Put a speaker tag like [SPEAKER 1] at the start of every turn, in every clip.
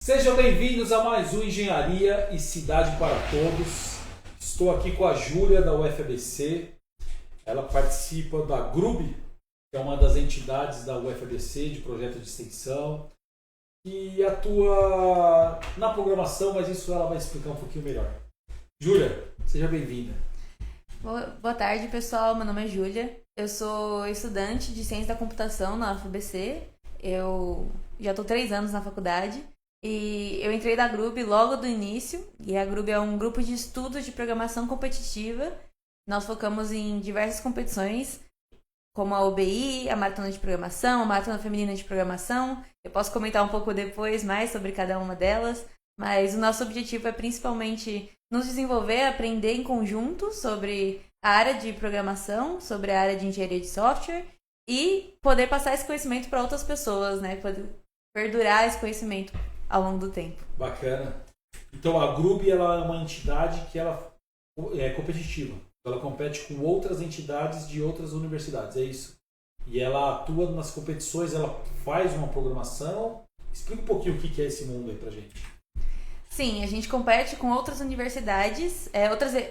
[SPEAKER 1] Sejam bem-vindos a mais um Engenharia e Cidade para Todos. Estou aqui com a Júlia da UFABC. Ela participa da GRUB, que é uma das entidades da UFABC de projeto de extensão, e atua na programação, mas isso ela vai explicar um pouquinho melhor. Júlia, seja bem-vinda.
[SPEAKER 2] Boa tarde, pessoal. Meu nome é Júlia. Eu sou estudante de Ciência da Computação na UFABC. Eu já estou 3 anos na faculdade e eu entrei da GRUB logo do início. E a GRUB é um grupo de estudos de programação competitiva. Nós focamos em diversas competições, como a OBI, a Maratona de Programação, a Maratona Feminina de Programação. Eu posso comentar um pouco depois mais sobre cada uma delas, mas o nosso objetivo é principalmente nos desenvolver, aprender em conjunto sobre a área de programação, sobre a área de engenharia de software e poder passar esse conhecimento para outras pessoas, né? Poder perdurar esse conhecimento ao longo do tempo.
[SPEAKER 1] Bacana. Então a GRUB ela é uma entidade que ela é competitiva. Ela compete com outras entidades de outras universidades, é isso? E ela atua nas competições, ela faz uma programação. Explica um pouquinho o que é esse mundo aí pra gente.
[SPEAKER 2] Sim, a gente compete com outras universidades,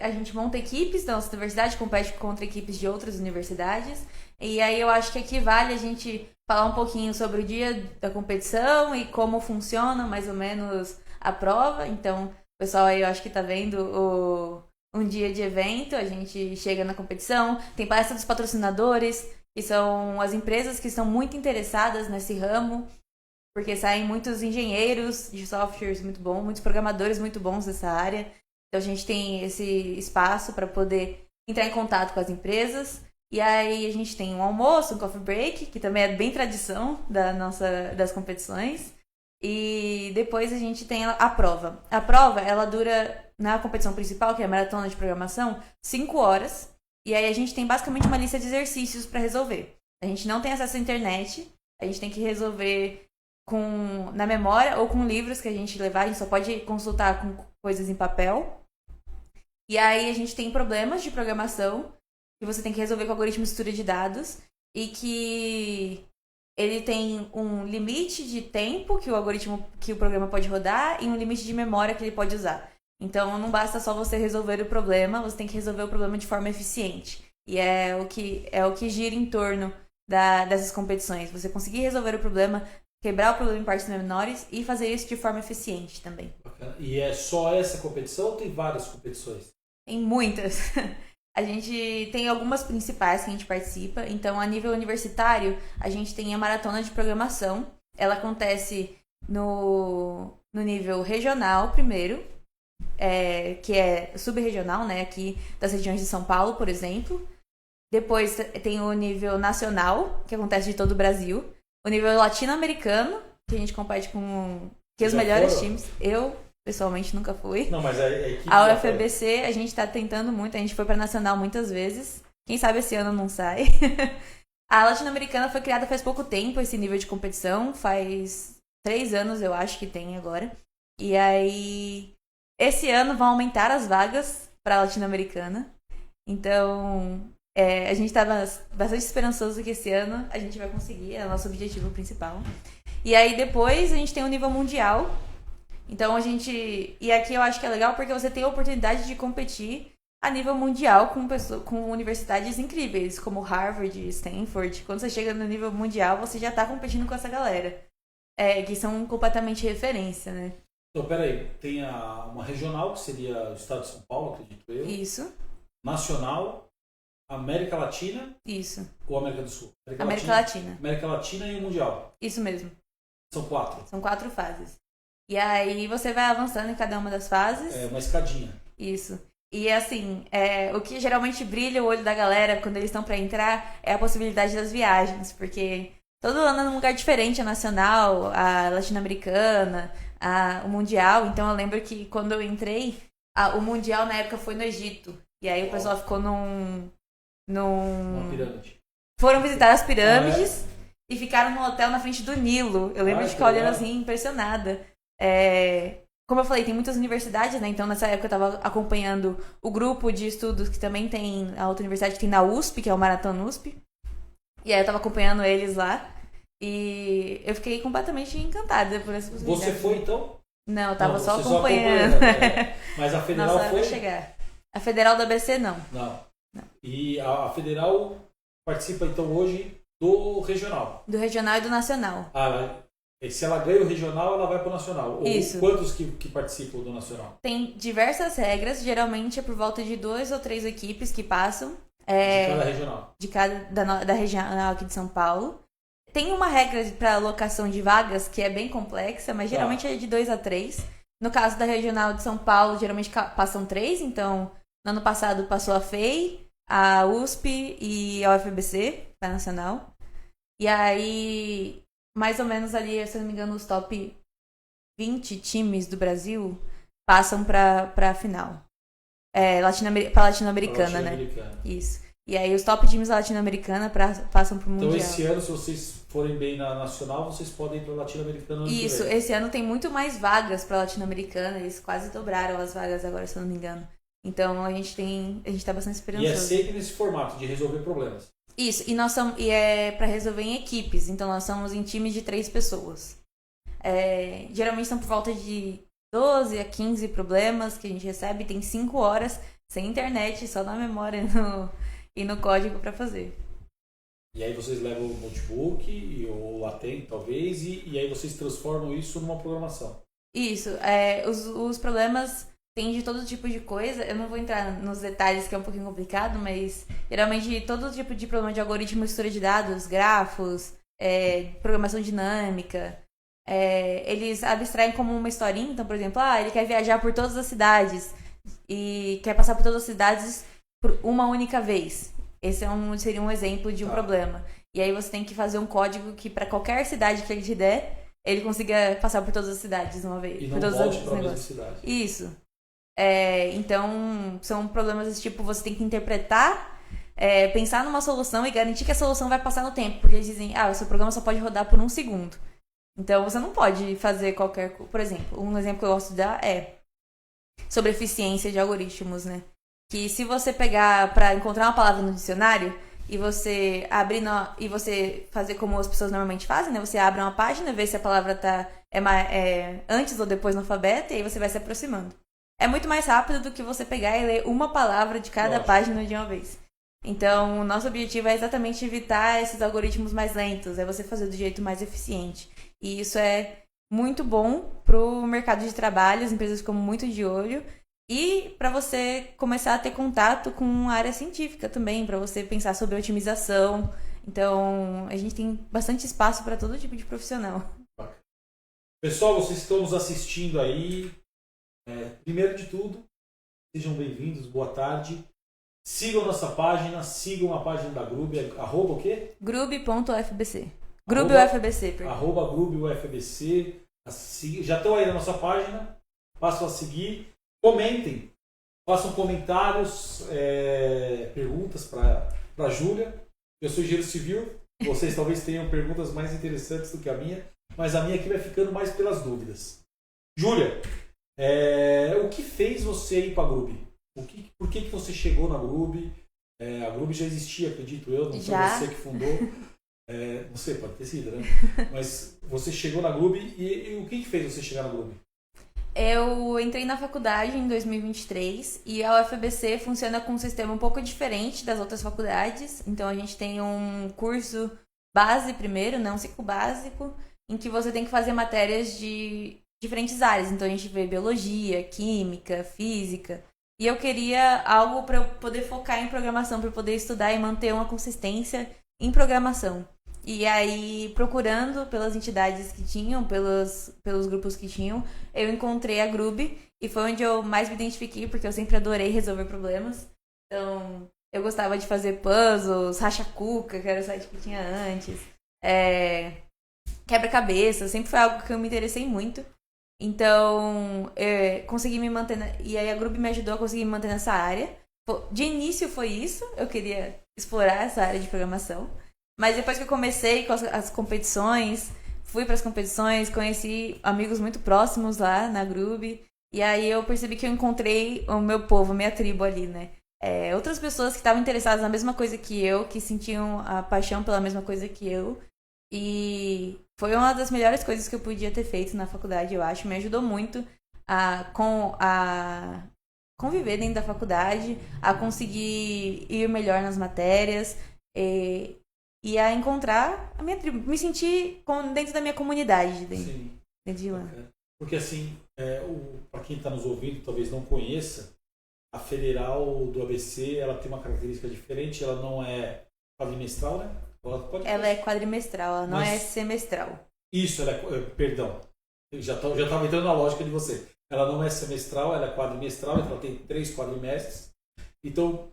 [SPEAKER 2] a gente monta equipes da nossa universidade, compete contra equipes de outras universidades, e aí eu acho que aqui vale a gente falar um pouquinho sobre o dia da competição e como funciona mais ou menos a prova. Então, o pessoal aí eu acho que tá vendo um dia de evento, a gente chega na competição, tem palestra dos patrocinadores, que são as empresas que estão muito interessadas nesse ramo, porque saem muitos engenheiros de softwares muito bons, muitos programadores muito bons dessa área. Então a gente tem esse espaço para poder entrar em contato com as empresas. E aí a gente tem um almoço, um coffee break, que também é bem tradição das competições. E depois a gente tem a prova. A prova, ela dura, na competição principal, que é a Maratona de Programação, 5 horas. E aí a gente tem basicamente uma lista de exercícios para resolver. A gente não tem acesso à internet, a gente tem que resolver na memória ou com livros que a gente levar, a gente só pode consultar com coisas em papel. E aí a gente tem problemas de programação que você tem que resolver com o algoritmo de estrutura de dados e que ele tem um limite de tempo que o programa pode rodar e um limite de memória que ele pode usar. Então não basta só você resolver o problema, você tem que resolver o problema de forma eficiente. E é o que gira em torno dessas competições. Você conseguir resolver o problema, quebrar o problema em partes menores e fazer isso de forma eficiente também.
[SPEAKER 1] Bacana. E é só essa competição ou tem várias competições?
[SPEAKER 2] Tem muitas. A gente tem algumas principais que a gente participa. Então, a nível universitário, a gente tem a Maratona de Programação. Ela acontece no nível regional primeiro, que é subregional, né? Aqui das regiões de São Paulo, por exemplo. Depois tem o nível nacional, que acontece de todo o Brasil. O nível latino-americano, que a gente compete com os melhores times. Eu, pessoalmente, nunca fui.
[SPEAKER 1] Não, mas
[SPEAKER 2] a UFABC, a gente tá tentando muito. A gente foi pra Nacional muitas vezes. Quem sabe esse ano não sai. A latino-americana foi criada faz pouco tempo, esse nível de competição. Faz 3 anos, eu acho, que tem agora. E aí, esse ano vão aumentar as vagas pra latino-americana. Então, a gente estava bastante esperançoso que esse ano a gente vai conseguir, é o nosso objetivo principal. E aí depois a gente tem o nível mundial. Então e aqui eu acho que é legal porque você tem a oportunidade de competir a nível mundial com universidades incríveis, como Harvard, Stanford. Quando você chega no nível mundial, você já está competindo com essa galera, que são completamente referência, né?
[SPEAKER 1] Então, peraí, tem uma regional, que seria o estado de São Paulo, acredito eu.
[SPEAKER 2] Isso.
[SPEAKER 1] Nacional, América Latina?
[SPEAKER 2] Isso.
[SPEAKER 1] Ou América do Sul?
[SPEAKER 2] América Latina.
[SPEAKER 1] América Latina e o Mundial.
[SPEAKER 2] Isso mesmo.
[SPEAKER 1] São 4.
[SPEAKER 2] São 4 fases. E aí você vai avançando em cada uma das fases.
[SPEAKER 1] É uma escadinha.
[SPEAKER 2] Isso. E assim, o que geralmente brilha o olho da galera quando eles estão pra entrar é a possibilidade das viagens. Porque todo ano é num lugar diferente, a nacional, a latino-americana, o mundial. Então eu lembro que quando eu entrei, o mundial na época foi no Egito. E aí o pessoal ficou
[SPEAKER 1] Uma pirâmide.
[SPEAKER 2] Foram visitar as pirâmides e ficaram no hotel na frente do Nilo. Eu lembro de ficar olhando assim, impressionada. Como eu falei, tem muitas universidades, né? Então nessa época eu tava acompanhando o grupo de estudos que também tem a outra universidade que tem na USP, que é o Maratona USP. E aí eu tava acompanhando eles lá. E eu fiquei completamente encantada por essa possibilidade.
[SPEAKER 1] Você foi então?
[SPEAKER 2] Não, eu tava
[SPEAKER 1] Não,
[SPEAKER 2] só
[SPEAKER 1] você
[SPEAKER 2] acompanhando.
[SPEAKER 1] Mas a federal
[SPEAKER 2] Nossa,
[SPEAKER 1] foi?
[SPEAKER 2] vai chegar. A federal da ABC, não.
[SPEAKER 1] Não.
[SPEAKER 2] Não.
[SPEAKER 1] E a federal participa então hoje do regional.
[SPEAKER 2] Do regional e do nacional.
[SPEAKER 1] Se ela ganha o regional, ela vai para o nacional. Ou
[SPEAKER 2] Isso.
[SPEAKER 1] quantos que participam do nacional?
[SPEAKER 2] Tem diversas regras, geralmente é por volta de 2 ou 3 equipes que passam.
[SPEAKER 1] De cada regional.
[SPEAKER 2] De cada da regional aqui de São Paulo. Tem uma regra para alocação de vagas que é bem complexa, mas geralmente é de 2 a 3. No caso da regional de São Paulo, geralmente passam 3, então no ano passado passou a FEI, a USP e a UFBC, da Nacional. E aí, mais ou menos ali, se eu não me engano, os top 20 times do Brasil passam para a final. Para Latino-Americana, né? Isso. E aí os top times da Latino-Americana passam pro Mundial.
[SPEAKER 1] Então esse ano, se vocês forem bem na Nacional, vocês podem ir pra Latino-Americana.
[SPEAKER 2] Isso, esse ano tem muito mais vagas pra Latino-Americana. Eles quase dobraram as vagas agora, se eu não me engano. Então a gente tá bastante esperançoso.
[SPEAKER 1] E é sempre nesse formato de resolver problemas.
[SPEAKER 2] Isso, e é pra resolver em equipes. Então nós somos em times de 3 pessoas. Geralmente são por volta de 12 a 15 problemas que a gente recebe. Tem 5 horas sem internet, só na memória e no código para fazer.
[SPEAKER 1] E aí vocês levam o notebook ou latem, talvez, e aí vocês transformam isso numa programação.
[SPEAKER 2] Isso. Os problemas tem de todo tipo de coisa. Eu não vou entrar nos detalhes, que é um pouquinho complicado, mas geralmente todo tipo de problema de algoritmo, mistura de dados, grafos, programação dinâmica. Eles abstraem como uma historinha. Então, por exemplo, ele quer viajar por todas as cidades e quer passar por todas as cidades por uma única vez. Esse seria um exemplo de um problema. E aí você tem que fazer um código que para qualquer cidade que ele te der, ele consiga passar por todas as cidades de uma vez.
[SPEAKER 1] E não volte para a mesma cidade.
[SPEAKER 2] Isso. Então, são problemas desse tipo, você tem que interpretar, pensar numa solução e garantir que a solução vai passar no tempo. Porque eles dizem, o seu programa só pode rodar por 1 segundo. Então, você não pode fazer qualquer... Por exemplo, um exemplo que eu gosto de dar é sobre eficiência de algoritmos, né? Que se você pegar para encontrar uma palavra no dicionário e você abrir e você fazer como as pessoas normalmente fazem, né? Você abre uma página, vê se a palavra tá antes ou depois no alfabeto e aí você vai se aproximando. É muito mais rápido do que você pegar e ler uma palavra de cada página de uma vez. Então, o nosso objetivo é exatamente evitar esses algoritmos mais lentos, é você fazer do jeito mais eficiente. E isso é muito bom pro mercado de trabalho, as empresas ficam muito de olho. E para você começar a ter contato com a área científica também, para você pensar sobre otimização. Então, a gente tem bastante espaço para todo tipo de profissional.
[SPEAKER 1] Pessoal, vocês estão nos assistindo aí. Primeiro de tudo, sejam bem-vindos, boa tarde. Sigam nossa página, sigam a página da Grube, arroba o quê?
[SPEAKER 2] Grube.ufbc. Grube.ufbc, perdão.
[SPEAKER 1] Arroba Grube.ufbc. Já estão aí na nossa página, passam a seguir. Comentem, façam comentários, perguntas para a Júlia. Eu sou engenheiro civil, vocês talvez tenham perguntas mais interessantes do que a minha, mas a minha aqui vai ficando mais pelas dúvidas. Júlia, o que fez você ir para a Grube? Por que você chegou na Grube? A Grube já existia, acredito eu, não foi você que fundou. Não sei, pode ter sido, né? Mas você chegou na Grube e o que fez você chegar na Grube?
[SPEAKER 2] Eu entrei na faculdade em 2023 e a UFBC funciona com um sistema um pouco diferente das outras faculdades. Então a gente tem um curso base primeiro, né, um ciclo básico, em que você tem que fazer matérias de diferentes áreas. Então a gente vê biologia, química, física. E eu queria algo para eu poder focar em programação, para eu poder estudar e manter uma consistência em programação. E aí, procurando pelas entidades que tinham, pelos grupos que tinham, eu encontrei a Grube e foi onde eu mais me identifiquei, porque eu sempre adorei resolver problemas. Então, eu gostava de fazer puzzles, racha-cuca, que era o site que tinha antes, quebra-cabeça, sempre foi algo que eu me interessei muito. Então, consegui me manter... E aí a Grube me ajudou a conseguir me manter nessa área. De início foi isso, eu queria explorar essa área de programação. Mas depois que eu comecei com as competições, fui para as competições, conheci amigos muito próximos lá na Grube. E aí eu percebi que eu encontrei o meu povo, a minha tribo ali, né? Outras pessoas que estavam interessadas na mesma coisa que eu, que sentiam a paixão pela mesma coisa que eu. E foi uma das melhores coisas que eu podia ter feito na faculdade, eu acho. Me ajudou muito a conviver dentro da faculdade, a conseguir ir melhor nas matérias e a encontrar a minha tribo. Me sentir dentro da minha comunidade,
[SPEAKER 1] Sim.
[SPEAKER 2] dentro de lá.
[SPEAKER 1] Porque assim, para quem está nos ouvindo, talvez não conheça, a Federal do ABC, ela tem uma característica diferente, ela não é quadrimestral, né?
[SPEAKER 2] Ela é quadrimestral, ela não é semestral.
[SPEAKER 1] Isso, perdão, eu já estava entrando na lógica de você. Ela não é semestral, ela é quadrimestral, então ela tem 3 quadrimestres. Então,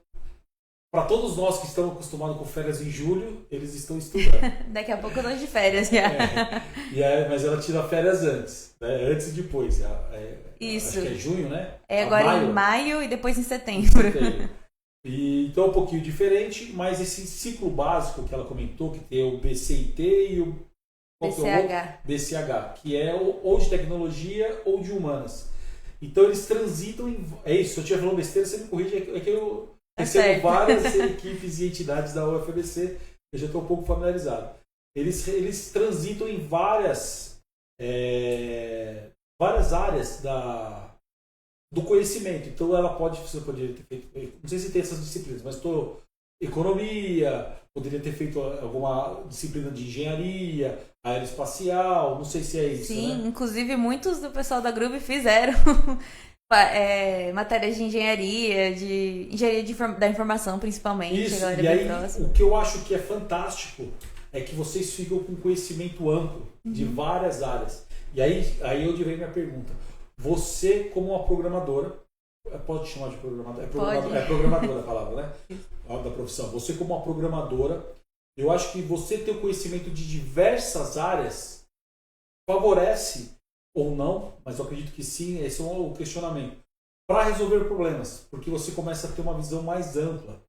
[SPEAKER 1] para todos nós que estamos acostumados com férias em julho, eles estão estudando.
[SPEAKER 2] Daqui a pouco eu estou de férias já.
[SPEAKER 1] Mas ela tira férias antes, né? Antes e depois.
[SPEAKER 2] Isso.
[SPEAKER 1] Acho que é junho, né?
[SPEAKER 2] Agora em maio e depois em setembro.
[SPEAKER 1] Então é um pouquinho diferente, mas esse ciclo básico que ela comentou, que tem o BCIT e o BCH, que é ou de tecnologia ou de humanas. Então eles transitam em... É isso, se eu estiver falando besteira, você me corrige, é que eu recebo várias equipes e entidades da UFABC, eu já estou um pouco familiarizado. Eles transitam em várias áreas do conhecimento. Então você poderia ter feito, não sei se tem essas disciplinas, mas economia, poderia ter feito alguma disciplina de engenharia, aeroespacial, não sei se é isso.
[SPEAKER 2] Sim,
[SPEAKER 1] né?
[SPEAKER 2] Inclusive muitos do pessoal da Grube fizeram matérias de engenharia, da informação principalmente.
[SPEAKER 1] Isso,
[SPEAKER 2] a galera
[SPEAKER 1] e aí
[SPEAKER 2] próxima.
[SPEAKER 1] o que eu acho que é fantástico é que vocês ficam com conhecimento amplo de várias áreas. E aí onde vem minha pergunta. Você, como uma programadora, pode chamar de programadora? É programadora a palavra, né? Da profissão. Você, como uma programadora, eu acho que você ter o conhecimento de diversas áreas favorece, ou não, mas eu acredito que sim, esse é o questionamento, para resolver problemas, porque você começa a ter uma visão mais ampla.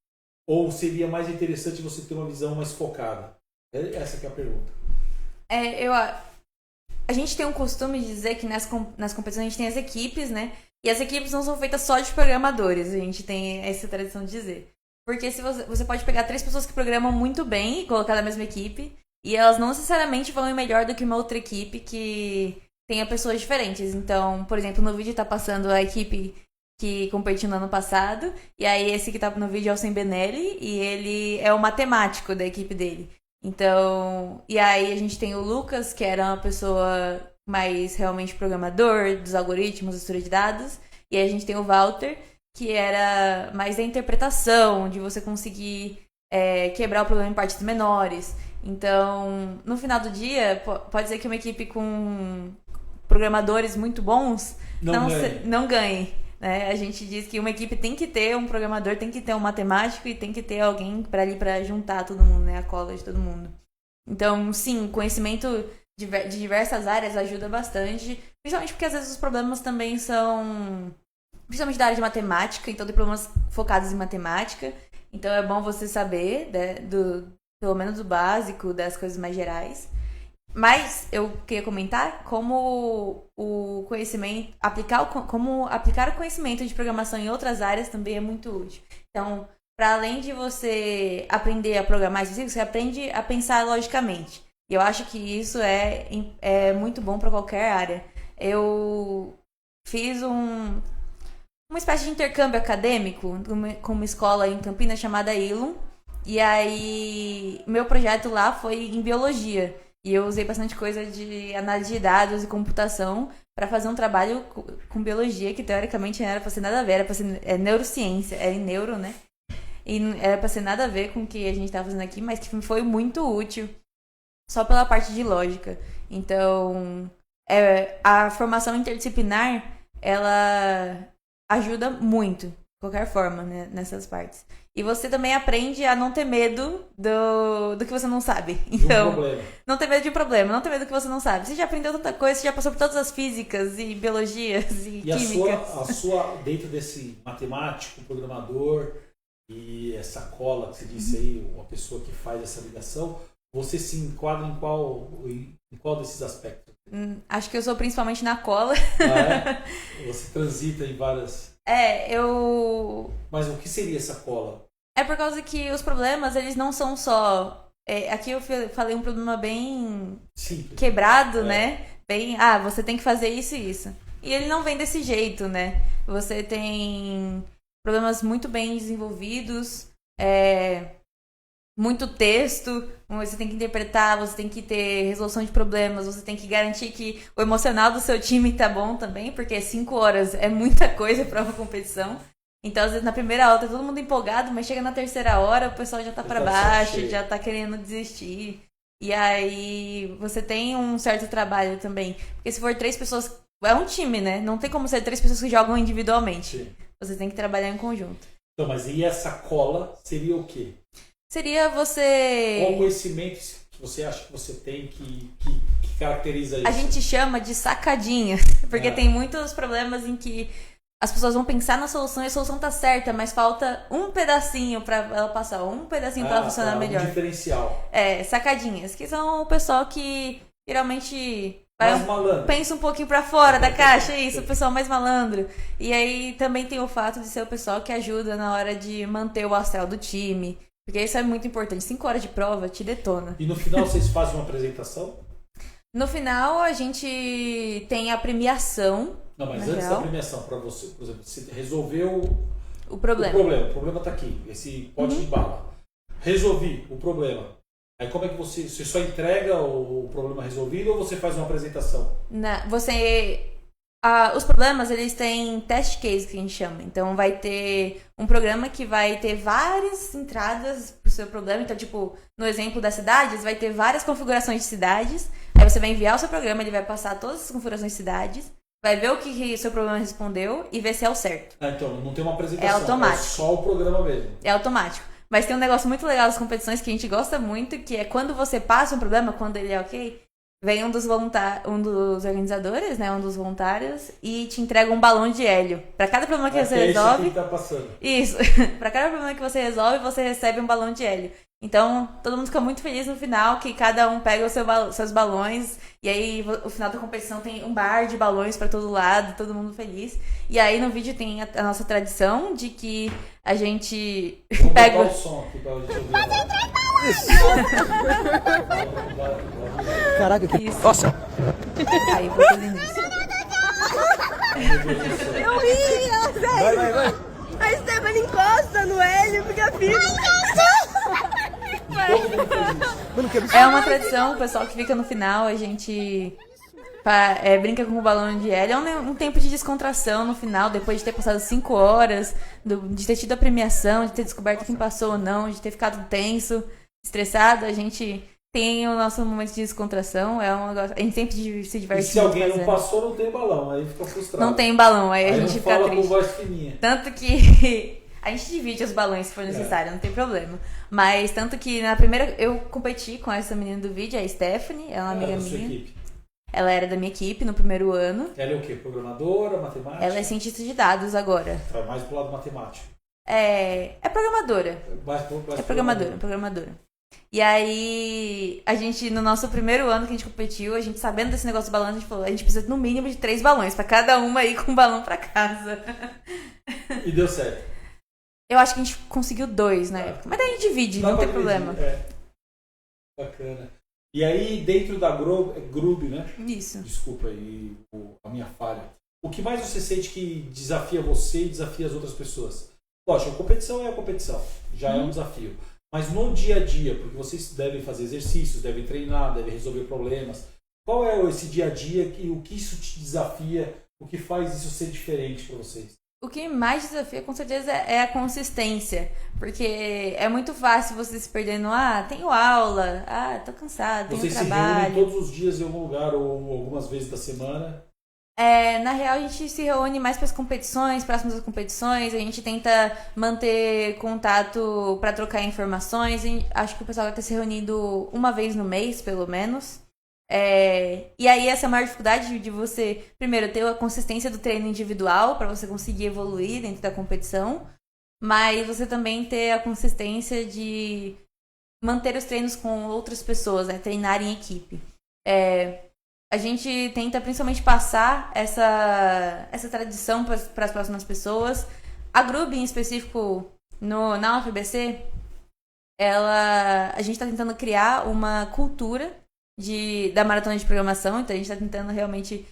[SPEAKER 1] Ou seria mais interessante você ter uma visão mais focada? Essa que é a pergunta.
[SPEAKER 2] A gente tem um costume de dizer que nas competições a gente tem as equipes, né? E as equipes não são feitas só de programadores, a gente tem essa tradição de dizer. Porque se você pode pegar 3 pessoas que programam muito bem e colocar na mesma equipe, e elas não necessariamente vão ir melhor do que uma outra equipe que tenha pessoas diferentes. Então, por exemplo, no vídeo tá passando a equipe que competiu no ano passado, e aí esse que tá no vídeo é o Sem Benelli, e ele é o matemático da equipe dele. Então, e aí a gente tem o Lucas, que era uma pessoa mais realmente programador dos algoritmos, estrutura de dados, e aí a gente tem o Walter, que era mais da interpretação, de você conseguir quebrar o problema em partes menores. Então, no final do dia, pode ser que uma equipe com programadores muito bons não ganhe. Né? A gente diz que uma equipe tem que ter um programador, tem que ter um matemático e tem que ter alguém para juntar todo mundo, né? A cola de todo mundo. Então, sim, conhecimento de diversas áreas ajuda bastante, principalmente porque às vezes os problemas também são, principalmente da área de matemática, então tem problemas focados em matemática, então é bom você saber, né, pelo menos o básico, das coisas mais gerais. Mas eu queria comentar como o conhecimento, como aplicar o conhecimento de programação em outras áreas também é muito útil. Então, para além de você aprender a programar específico, você aprende a pensar logicamente. E eu acho que isso é muito bom para qualquer área. Eu fiz uma espécie de intercâmbio acadêmico com uma escola em Campinas chamada Ilum. E aí, meu projeto lá foi em biologia. E eu usei bastante coisa de análise de dados e computação para fazer um trabalho com biologia, que teoricamente não era para ser nada a ver, era para ser neurociência, era em neuro, né? E era para ser nada a ver com o que a gente estava fazendo aqui, mas que foi muito útil, só pela parte de lógica. Então, a formação interdisciplinar, ela ajuda muito, de qualquer forma, né, nessas partes. E você também aprende a não ter medo do que você não sabe. Então, não ter medo de um problema, não ter medo do que você não sabe. Você já aprendeu tanta coisa, você já passou por todas as físicas e biologias e químicas.
[SPEAKER 1] A sua, dentro desse matemático, programador e essa cola que você disse aí, uma pessoa que faz essa ligação, você se enquadra em qual desses aspectos?
[SPEAKER 2] Acho que eu sou principalmente na cola.
[SPEAKER 1] Você transita em várias...
[SPEAKER 2] eu...
[SPEAKER 1] Mas o que seria essa cola?
[SPEAKER 2] É por causa que os problemas, eles não são só Aqui eu falei um problema bem
[SPEAKER 1] Simples.
[SPEAKER 2] quebrado, né? Bem, você tem que fazer isso e isso. E ele não vem desse jeito, né? Você tem problemas muito bem desenvolvidos, muito texto, você tem que interpretar, você tem que ter resolução de problemas, você tem que garantir que o emocional do seu time tá bom também, porque 5 horas é muita coisa para uma competição. Então, às vezes, na primeira hora tá todo mundo empolgado, mas chega na terceira hora, o pessoal já tá para baixo, já tá querendo desistir. E aí, você tem um certo trabalho também. Porque se for 3 pessoas, é um time, né? Não tem como ser 3 pessoas que jogam individualmente.
[SPEAKER 1] Sim.
[SPEAKER 2] Você tem que trabalhar em conjunto.
[SPEAKER 1] Então, mas e essa cola seria o quê?
[SPEAKER 2] Seria você...
[SPEAKER 1] Qual conhecimento que você acha que você tem que caracteriza isso?
[SPEAKER 2] A gente chama de sacadinha, porque tem muitos problemas em que as pessoas vão pensar na solução e a solução tá certa, mas falta um pedacinho pra ela passar, um pedacinho pra ela funcionar melhor.
[SPEAKER 1] Um diferencial.
[SPEAKER 2] Sacadinhas, que são o pessoal que geralmente pensa um pouquinho pra fora da caixa, isso, o pessoal mais malandro. E aí também tem o fato de ser o pessoal que ajuda na hora de manter o astral do time, porque isso é muito importante. 5 horas de prova te detona.
[SPEAKER 1] E no final vocês fazem uma apresentação?
[SPEAKER 2] No final a gente tem a premiação.
[SPEAKER 1] Não, mas antes da premiação, para você, por exemplo, você resolveu
[SPEAKER 2] o problema.
[SPEAKER 1] O problema tá aqui, esse pote de bala. Resolvi o problema. Aí como é que você só entrega o problema resolvido ou você faz uma apresentação?
[SPEAKER 2] Os problemas, eles têm test case, que a gente chama. Então, vai ter um programa que vai ter várias entradas pro seu problema. Então, tipo, no exemplo das cidades, vai ter várias configurações de cidades. Aí você vai enviar o seu programa, ele vai passar todas as configurações de cidades, vai ver o que o seu problema respondeu e ver se é o certo.
[SPEAKER 1] Então, não tem uma apresentação.
[SPEAKER 2] É automático.
[SPEAKER 1] É só o programa mesmo.
[SPEAKER 2] É automático. Mas tem um negócio muito legal das competições que a gente gosta muito, que é quando você passa um problema, quando ele é ok, vem um dos organizadores, né, um dos voluntários, e te entrega um balão de hélio. Pra cada problema que você resolve...
[SPEAKER 1] Tá passando.
[SPEAKER 2] Isso. Pra cada problema que você resolve, você recebe um balão de hélio. Então, todo mundo fica muito feliz no final, que cada um pega seus balões, e aí o final da competição tem um bar de balões pra todo lado, todo mundo feliz. E aí no vídeo tem a nossa tradição de que a gente pega...
[SPEAKER 1] Vamos botar o som aqui pra gente ouvir.
[SPEAKER 3] Caraca, que...
[SPEAKER 2] Isso.
[SPEAKER 3] Nossa!
[SPEAKER 2] Aí, vou fazer isso.
[SPEAKER 4] Eu ri, sério.
[SPEAKER 3] Vai.
[SPEAKER 4] A Stephanie encosta no Hélio, fica firme.
[SPEAKER 3] Mano, que absurdo.
[SPEAKER 2] É uma tradição, o pessoal que fica no final, a gente brinca com o balão de hélio. É um tempo de descontração no final, depois de ter passado 5 horas, de ter tido a premiação, de ter descoberto quem passou ou não, de ter ficado tenso, estressado. A gente tem o nosso momento de descontração, a gente sempre se diverte.
[SPEAKER 1] E se alguém não passou, não tem balão, aí fica frustrado.
[SPEAKER 2] Não tem balão, aí a gente
[SPEAKER 1] não
[SPEAKER 2] fica
[SPEAKER 1] fala
[SPEAKER 2] triste.
[SPEAKER 1] com voz fininha.
[SPEAKER 2] Tanto que a gente divide os balões se for necessário, não tem problema. Mas tanto que na primeira eu competi com essa menina do vídeo, a Stephanie, ela é uma amiga
[SPEAKER 1] da sua
[SPEAKER 2] minha.
[SPEAKER 1] equipe.
[SPEAKER 2] Ela era da minha equipe no primeiro ano.
[SPEAKER 1] Ela é o quê? Programadora, matemática?
[SPEAKER 2] Ela é cientista de dados agora.
[SPEAKER 1] Vai mais pro lado matemático.
[SPEAKER 2] É programadora. É programadora. E aí, a gente, no nosso primeiro ano que a gente competiu, a gente sabendo desse negócio do balão, a gente falou, a gente precisa no mínimo de 3 balões, pra cada uma ir com um balão pra casa.
[SPEAKER 1] E deu certo.
[SPEAKER 2] Eu acho que a gente conseguiu 2 na época. Mas daí a gente divide, não tem problema.
[SPEAKER 1] Bacana. E aí, dentro da Grub, né?
[SPEAKER 2] Isso.
[SPEAKER 1] Desculpa aí a minha falha. O que mais você sente que desafia você e desafia as outras pessoas? Lógico, a competição é a competição. Já é um desafio. Mas no dia a dia, porque vocês devem fazer exercícios, devem treinar, devem resolver problemas. Qual é esse dia a dia e o que isso te desafia? O que faz isso ser diferente para vocês?
[SPEAKER 2] O que mais desafia, com certeza, é a consistência. Porque é muito fácil você se perder no tenho aula, tô cansado, tenho trabalho.
[SPEAKER 1] Vocês se reúnem todos os dias em algum lugar ou algumas vezes da semana?
[SPEAKER 2] Na real, a gente se reúne mais para as competições, próximas às competições. A gente tenta manter contato para trocar informações. Acho que o pessoal vai estar se reunindo uma vez no mês, pelo menos. E aí essa é a maior dificuldade de você, primeiro, ter a consistência do treino individual para você conseguir evoluir dentro da competição, mas você também ter a consistência de manter os treinos com outras pessoas, né? Treinar em equipe. A gente tenta principalmente passar essa tradição para as próximas pessoas. A Grub, em específico, na UFBC, a gente tá tentando criar uma cultura da maratona de programação, então a gente tá tentando realmente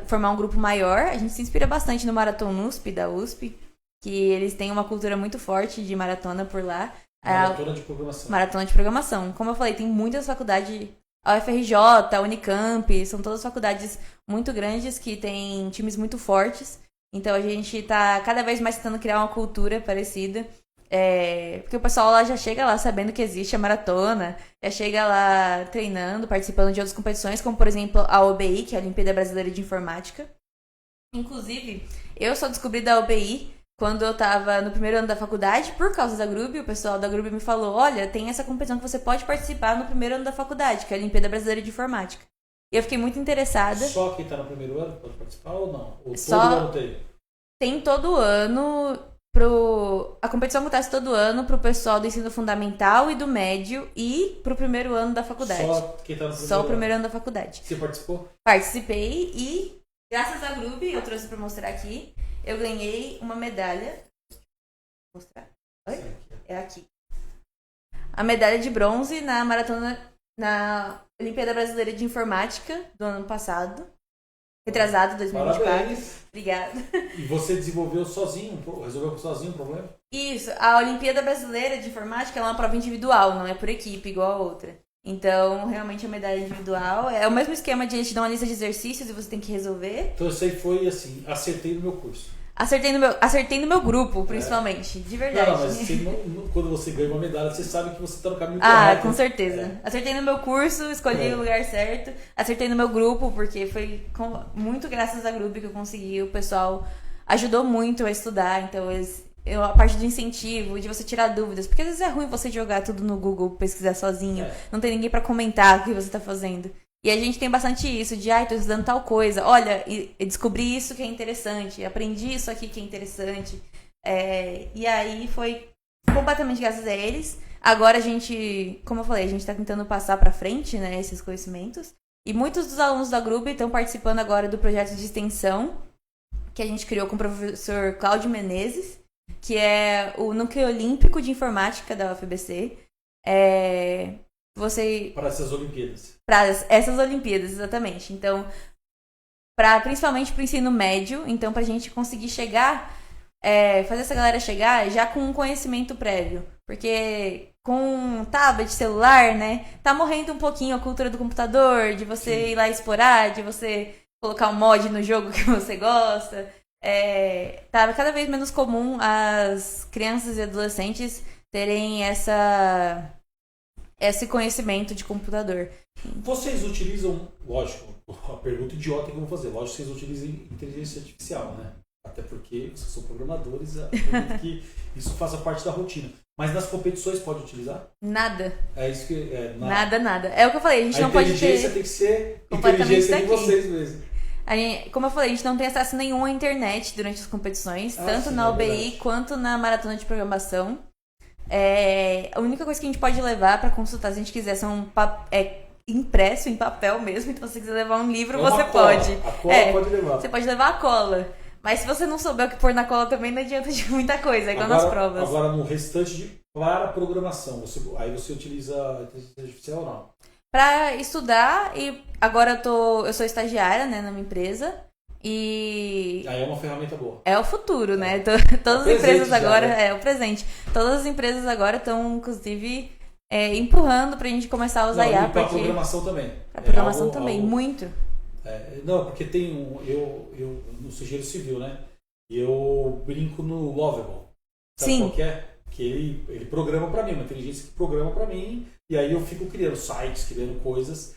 [SPEAKER 2] formar um grupo maior. A gente se inspira bastante no Maratona USP, da USP, que eles têm uma cultura muito forte de maratona por lá.
[SPEAKER 1] Maratona de programação.
[SPEAKER 2] Maratona de programação. Como eu falei, tem muitas faculdades, a UFRJ, a Unicamp, são todas faculdades muito grandes que têm times muito fortes. Então a gente tá cada vez mais tentando criar uma cultura parecida. Porque o pessoal lá já chega lá sabendo que existe a maratona, já chega lá treinando, participando de outras competições, como por exemplo a OBI, que é a Olimpíada Brasileira de Informática. Inclusive, eu só descobri da OBI quando eu tava no primeiro ano da faculdade, por causa da GRUB. O pessoal da GRUB me falou: olha, tem essa competição que você pode participar no primeiro ano da faculdade, que é a Olimpíada Brasileira de Informática. E eu fiquei muito interessada.
[SPEAKER 1] Só quem tá no primeiro ano pode participar ou não? Ou
[SPEAKER 2] Só
[SPEAKER 1] todo ano tem?
[SPEAKER 2] Tem todo ano. A competição acontece todo ano pro pessoal do ensino fundamental e do médio e pro primeiro ano da faculdade.
[SPEAKER 1] Só quem tá no primeiro
[SPEAKER 2] Só o
[SPEAKER 1] ano.
[SPEAKER 2] primeiro ano da faculdade.
[SPEAKER 1] Você participou?
[SPEAKER 2] Participei e, graças à GRUB, eu trouxe pra mostrar aqui, eu ganhei uma medalha. Vou mostrar. Oi? É aqui. A medalha de bronze na maratona, na Olimpíada Brasileira de Informática do ano passado. Retrasado, 2024.
[SPEAKER 1] Parabéns.
[SPEAKER 2] Obrigada.
[SPEAKER 1] E você desenvolveu sozinho, resolveu sozinho o problema?
[SPEAKER 2] Isso, a Olimpíada Brasileira de Informática ela é uma prova individual, não é por equipe igual a outra. Então, realmente a medalha individual é o mesmo esquema de eles te dão uma lista de exercícios e você tem que resolver.
[SPEAKER 1] Então isso aí foi assim, acertei no meu curso.
[SPEAKER 2] Acertei no meu grupo, principalmente, de verdade.
[SPEAKER 1] Não, mas você quando você ganha uma medalha, você sabe que você tá no caminho
[SPEAKER 2] Ah,
[SPEAKER 1] correto.
[SPEAKER 2] com certeza. Acertei no meu curso, escolhi o lugar certo. Acertei no meu grupo, porque foi muito graças à grupo que eu consegui. O pessoal ajudou muito a estudar, então a parte do incentivo, de você tirar dúvidas. Porque às vezes é ruim você jogar tudo no Google, pesquisar sozinho. Não tem ninguém pra comentar o que você tá fazendo. E a gente tem bastante isso, de tô estudando tal coisa. Olha, descobri isso que é interessante. Aprendi isso aqui que é interessante. E aí foi completamente graças a eles. Agora a gente, como eu falei, a gente tá tentando passar pra frente, né, esses conhecimentos. E muitos dos alunos da GRUB estão participando agora do projeto de extensão que a gente criou com o professor Cláudio Menezes, que é o Núcleo Olímpico de Informática da UFBC.
[SPEAKER 1] Para essas Olimpíadas.
[SPEAKER 2] Para essas Olimpíadas, exatamente. Então, principalmente para o ensino médio, então para a gente conseguir chegar, fazer essa galera chegar já com um conhecimento prévio. Porque com tablet, celular, né, tá morrendo um pouquinho a cultura do computador, de você ir lá explorar, de você colocar um mod no jogo que você gosta. Tá cada vez menos comum as crianças e adolescentes terem esse conhecimento de computador.
[SPEAKER 1] Vocês utilizam, lógico, a pergunta idiota que eu vou fazer, lógico que vocês utilizam inteligência artificial, né? Até porque vocês são programadores, acredito que isso faça parte da rotina. Mas nas competições pode utilizar?
[SPEAKER 2] Nada.
[SPEAKER 1] É isso que...
[SPEAKER 2] Nada. É o que eu falei, a gente não pode ter...
[SPEAKER 1] A inteligência tem que ser inteligência de vocês mesmo.
[SPEAKER 2] Como eu falei, a gente não tem acesso nenhum à internet durante as competições, tanto na OBI quanto na maratona de programação. A única coisa que a gente pode levar para consultar, se a gente quiser, impresso em papel mesmo. Então, se você quiser levar um livro, você pode.
[SPEAKER 1] A cola pode levar.
[SPEAKER 2] Você pode levar a cola. Mas se você não souber o que pôr na cola também, não adianta de muita coisa, igual nas provas.
[SPEAKER 1] Agora, no restante para programação, aí você utiliza a inteligência artificial ou não?
[SPEAKER 2] Para estudar, e agora eu sou estagiária, né, numa empresa. E
[SPEAKER 1] aí é uma ferramenta boa.
[SPEAKER 2] É o futuro, né? Todas as empresas agora... né? É o presente. Todas as empresas agora estão, inclusive, empurrando pra gente começar a usar IA.
[SPEAKER 1] E pra programação também.
[SPEAKER 2] Pra programação também, muito.
[SPEAKER 1] Não, porque tem eu no engenheiro civil, né? E eu brinco no Lovable. Sabe qual que é? Que ele programa pra mim, uma inteligência que programa pra mim. E aí eu fico criando sites, criando coisas.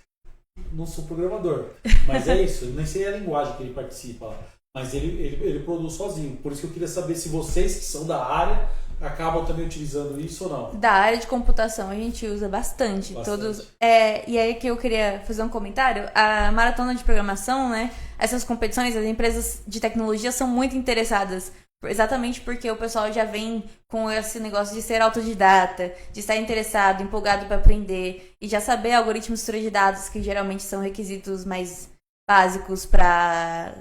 [SPEAKER 1] Não sou programador, mas é isso. Eu nem sei a linguagem que ele participa lá. Mas ele produz sozinho. Por isso que eu queria saber se vocês que são da área acabam também utilizando isso ou não.
[SPEAKER 2] Da área de computação a gente usa bastante. E aí que eu queria fazer um comentário. A maratona de programação, né? Essas competições, as empresas de tecnologia são muito interessadas. Exatamente porque o pessoal já vem com esse negócio de ser autodidata, de estar interessado, empolgado para aprender e já saber algoritmos de estrutura de dados, que geralmente são requisitos mais básicos para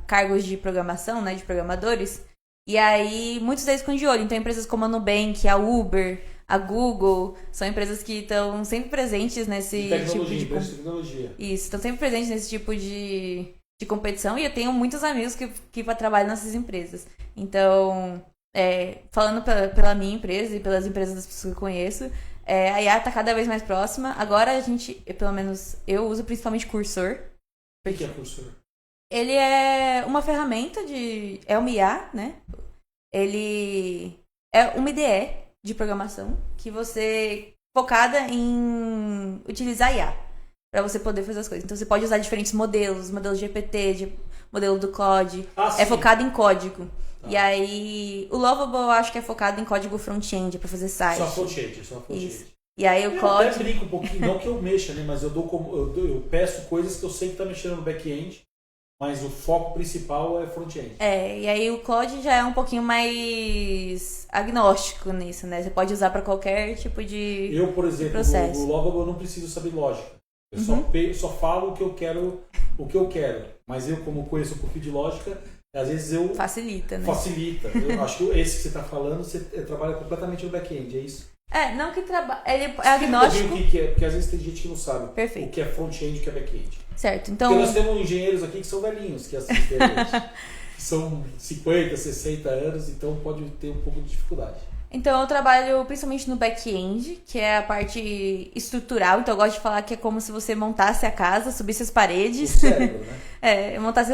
[SPEAKER 2] cargos de programação, né, de programadores. E aí, muitos deles ficam de olho. Então, empresas como a Nubank, a Uber, a Google, são empresas que estão sempre presentes nesse tipo de
[SPEAKER 1] empresas de tecnologia.
[SPEAKER 2] Isso, estão sempre presentes nesse tipo de competição e eu tenho muitos amigos que trabalham nessas empresas. Então, falando pela minha empresa e pelas empresas das pessoas que eu conheço, a IA está cada vez mais próxima. Agora pelo menos eu uso principalmente Cursor.
[SPEAKER 1] O que é Cursor?
[SPEAKER 2] Ele é uma ferramenta é uma IA, né? Ele é uma IDE de programação que você focada em utilizar IA para você poder fazer as coisas. Então você pode usar diferentes modelos GPT, modelo do Claude. É focado em código. Tá. E aí o Lovable eu acho que é focado em código front-end para fazer site.
[SPEAKER 1] Só front-end.
[SPEAKER 2] Isso. E aí o
[SPEAKER 1] Claude... Eu até brinco um pouquinho, não que eu mexa, né? Mas eu peço coisas que eu sei que tá mexendo no back-end. Mas o foco principal é front-end.
[SPEAKER 2] E aí o Claude já é um pouquinho mais agnóstico nisso, né? Você pode usar para qualquer tipo de
[SPEAKER 1] Eu, por exemplo,
[SPEAKER 2] processo.
[SPEAKER 1] no Lovable eu não preciso saber lógica. Eu só falo o que eu quero. Mas eu, como conheço um pouquinho de lógica, às vezes eu...
[SPEAKER 2] Facilita, né?
[SPEAKER 1] Facilita. Eu acho que esse que você está falando, você trabalha completamente no back-end, é isso?
[SPEAKER 2] Não que trabalha... Ele é agnóstico.
[SPEAKER 1] O que é, porque às vezes tem gente que não sabe.
[SPEAKER 2] Perfeito.
[SPEAKER 1] O que é front-end e o que é back-end.
[SPEAKER 2] Certo, então...
[SPEAKER 1] Porque nós temos engenheiros aqui que são velhinhos, que assistem a gente. São 50, 60 anos, então pode ter um pouco de dificuldade.
[SPEAKER 2] Então eu trabalho principalmente no back-end, que é a parte estrutural. Então eu gosto de falar que é como se você montasse a casa, subisse as paredes.
[SPEAKER 1] O cérebro, né?
[SPEAKER 2] Montasse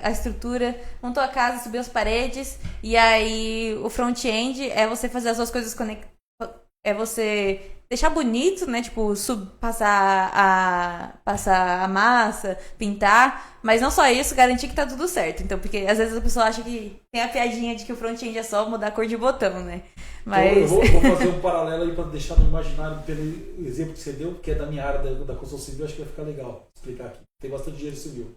[SPEAKER 2] a estrutura, montou a casa, subiu as paredes. E aí o front-end é você fazer as duas coisas conectadas. É você deixar bonito, né? Tipo, passar a massa, pintar. Mas não só isso, garantir que tá tudo certo. Então, porque às vezes a pessoa acha que tem a piadinha de que o front-end é só mudar a cor de botão, né? Mas...
[SPEAKER 1] Então, eu vou fazer um paralelo aí para deixar no imaginário pelo exemplo que você deu, que é da minha área da construção civil, acho que vai ficar legal explicar aqui. Tem bastante engenheiro civil.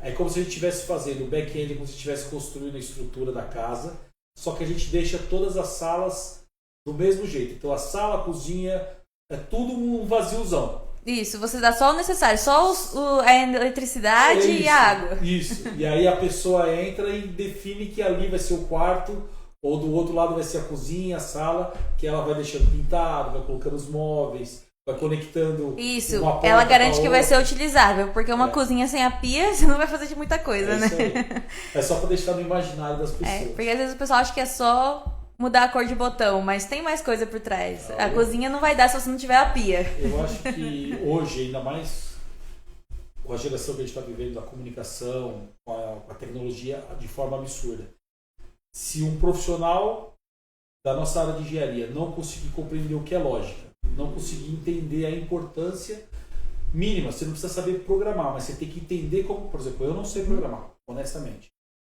[SPEAKER 1] É como se a gente estivesse fazendo o back-end, como se estivesse construindo a estrutura da casa, só que a gente deixa todas as salas do mesmo jeito. Então a sala, a cozinha, é tudo um vaziozão.
[SPEAKER 2] Isso, você dá só o necessário, só a eletricidade e a água.
[SPEAKER 1] Isso, e aí a pessoa entra e define que ali vai ser o quarto, ou do outro lado vai ser a cozinha, a sala, que ela vai deixando pintado, vai colocando os móveis, vai conectando.
[SPEAKER 2] Isso, ela garante que vai ser utilizável, porque uma cozinha sem a pia, você não vai fazer de muita coisa, né?
[SPEAKER 1] Isso aí. É só para deixar no imaginário das pessoas.
[SPEAKER 2] Porque às vezes o pessoal acha que é só mudar a cor de botão, mas tem mais coisa por trás. A cozinha não vai dar se você não tiver a pia.
[SPEAKER 1] Eu acho que hoje, ainda mais com a geração que a gente está vivendo, da comunicação, com a tecnologia de forma absurda, se um profissional da nossa área de engenharia não conseguir compreender o que é lógica, não conseguir entender a importância mínima, você não precisa saber programar, mas você tem que entender como, por exemplo, eu não sei programar, honestamente,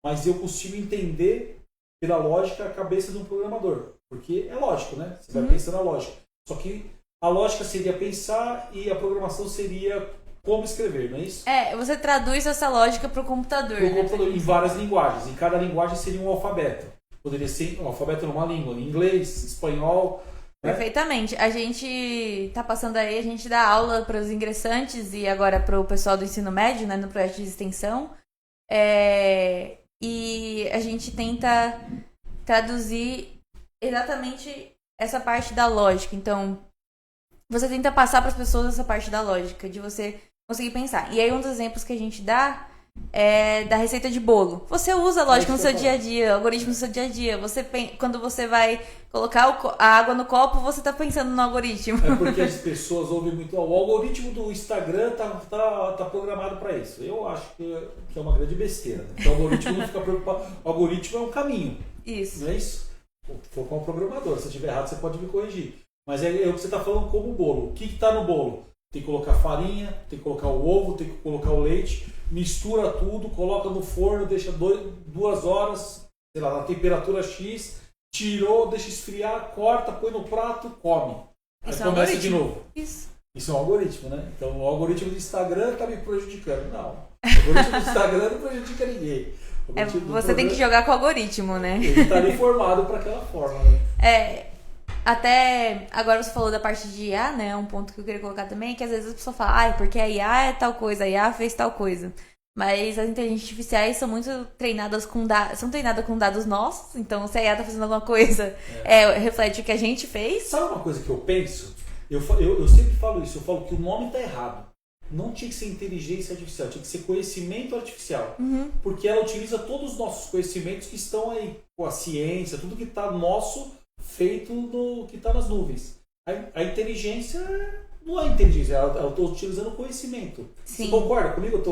[SPEAKER 1] mas eu consigo entender pela lógica a cabeça de um programador, porque é lógico, né? Você vai pensando na lógica. Só que a lógica seria pensar e a programação seria como escrever, não é isso?
[SPEAKER 2] Você traduz essa lógica para o computador.
[SPEAKER 1] Para o computador, em várias linguagens. Em cada linguagem seria um alfabeto. Poderia ser um alfabeto numa língua, inglês, espanhol. Né?
[SPEAKER 2] Perfeitamente. A gente tá passando aí, a gente dá aula para os ingressantes e agora para o pessoal do ensino médio, né, no projeto de extensão. E a gente tenta traduzir exatamente essa parte da lógica. Então, você tenta passar para as pessoas essa parte da lógica, de você conseguir pensar. E aí, um dos exemplos que a gente dá é da receita de bolo. Você usa a lógica no seu dia a dia, algoritmo no seu dia a dia. Quando você vai colocar a água no copo, você está pensando no algoritmo.
[SPEAKER 1] É porque as pessoas ouvem muito. O algoritmo do Instagram tá programado para isso. Eu acho que é uma grande besteira. Né? Então, o algoritmo não fica preocupado. O algoritmo é um caminho.
[SPEAKER 2] Isso.
[SPEAKER 1] Não é isso? For como programador. Se eu estiver errado, você pode me corrigir. Mas é o que você está falando como bolo. O que está no bolo? Tem que colocar farinha, tem que colocar o ovo, tem que colocar o leite, mistura tudo, coloca no forno, deixa 2 horas, sei lá, na temperatura X, tirou, deixa esfriar, corta, põe no prato, come. Aí começa de novo. Isso é um algoritmo, né? Então o algoritmo do Instagram está me prejudicando. Não. O algoritmo do Instagram não prejudica ninguém.
[SPEAKER 2] Você tem que jogar com o algoritmo, né?
[SPEAKER 1] Ele está ali formado para aquela forma, né?
[SPEAKER 2] Até agora você falou da parte de IA, né? Um ponto que eu queria colocar também é que às vezes a pessoa fala, porque a IA é tal coisa, a IA fez tal coisa. Mas as inteligências artificiais são muito treinadas com dados nossos. Então, se a IA tá fazendo alguma coisa, reflete o que a gente fez.
[SPEAKER 1] Sabe uma coisa que eu penso? Eu sempre falo isso. Eu falo que o nome tá errado. Não tinha que ser inteligência artificial, tinha que ser conhecimento artificial. Porque ela utiliza todos os nossos conhecimentos que estão aí, com a ciência, tudo que está nosso, feito no que está nas nuvens. A inteligência não é inteligência, ela está utilizando o conhecimento.
[SPEAKER 2] Sim.
[SPEAKER 1] Você concorda comigo?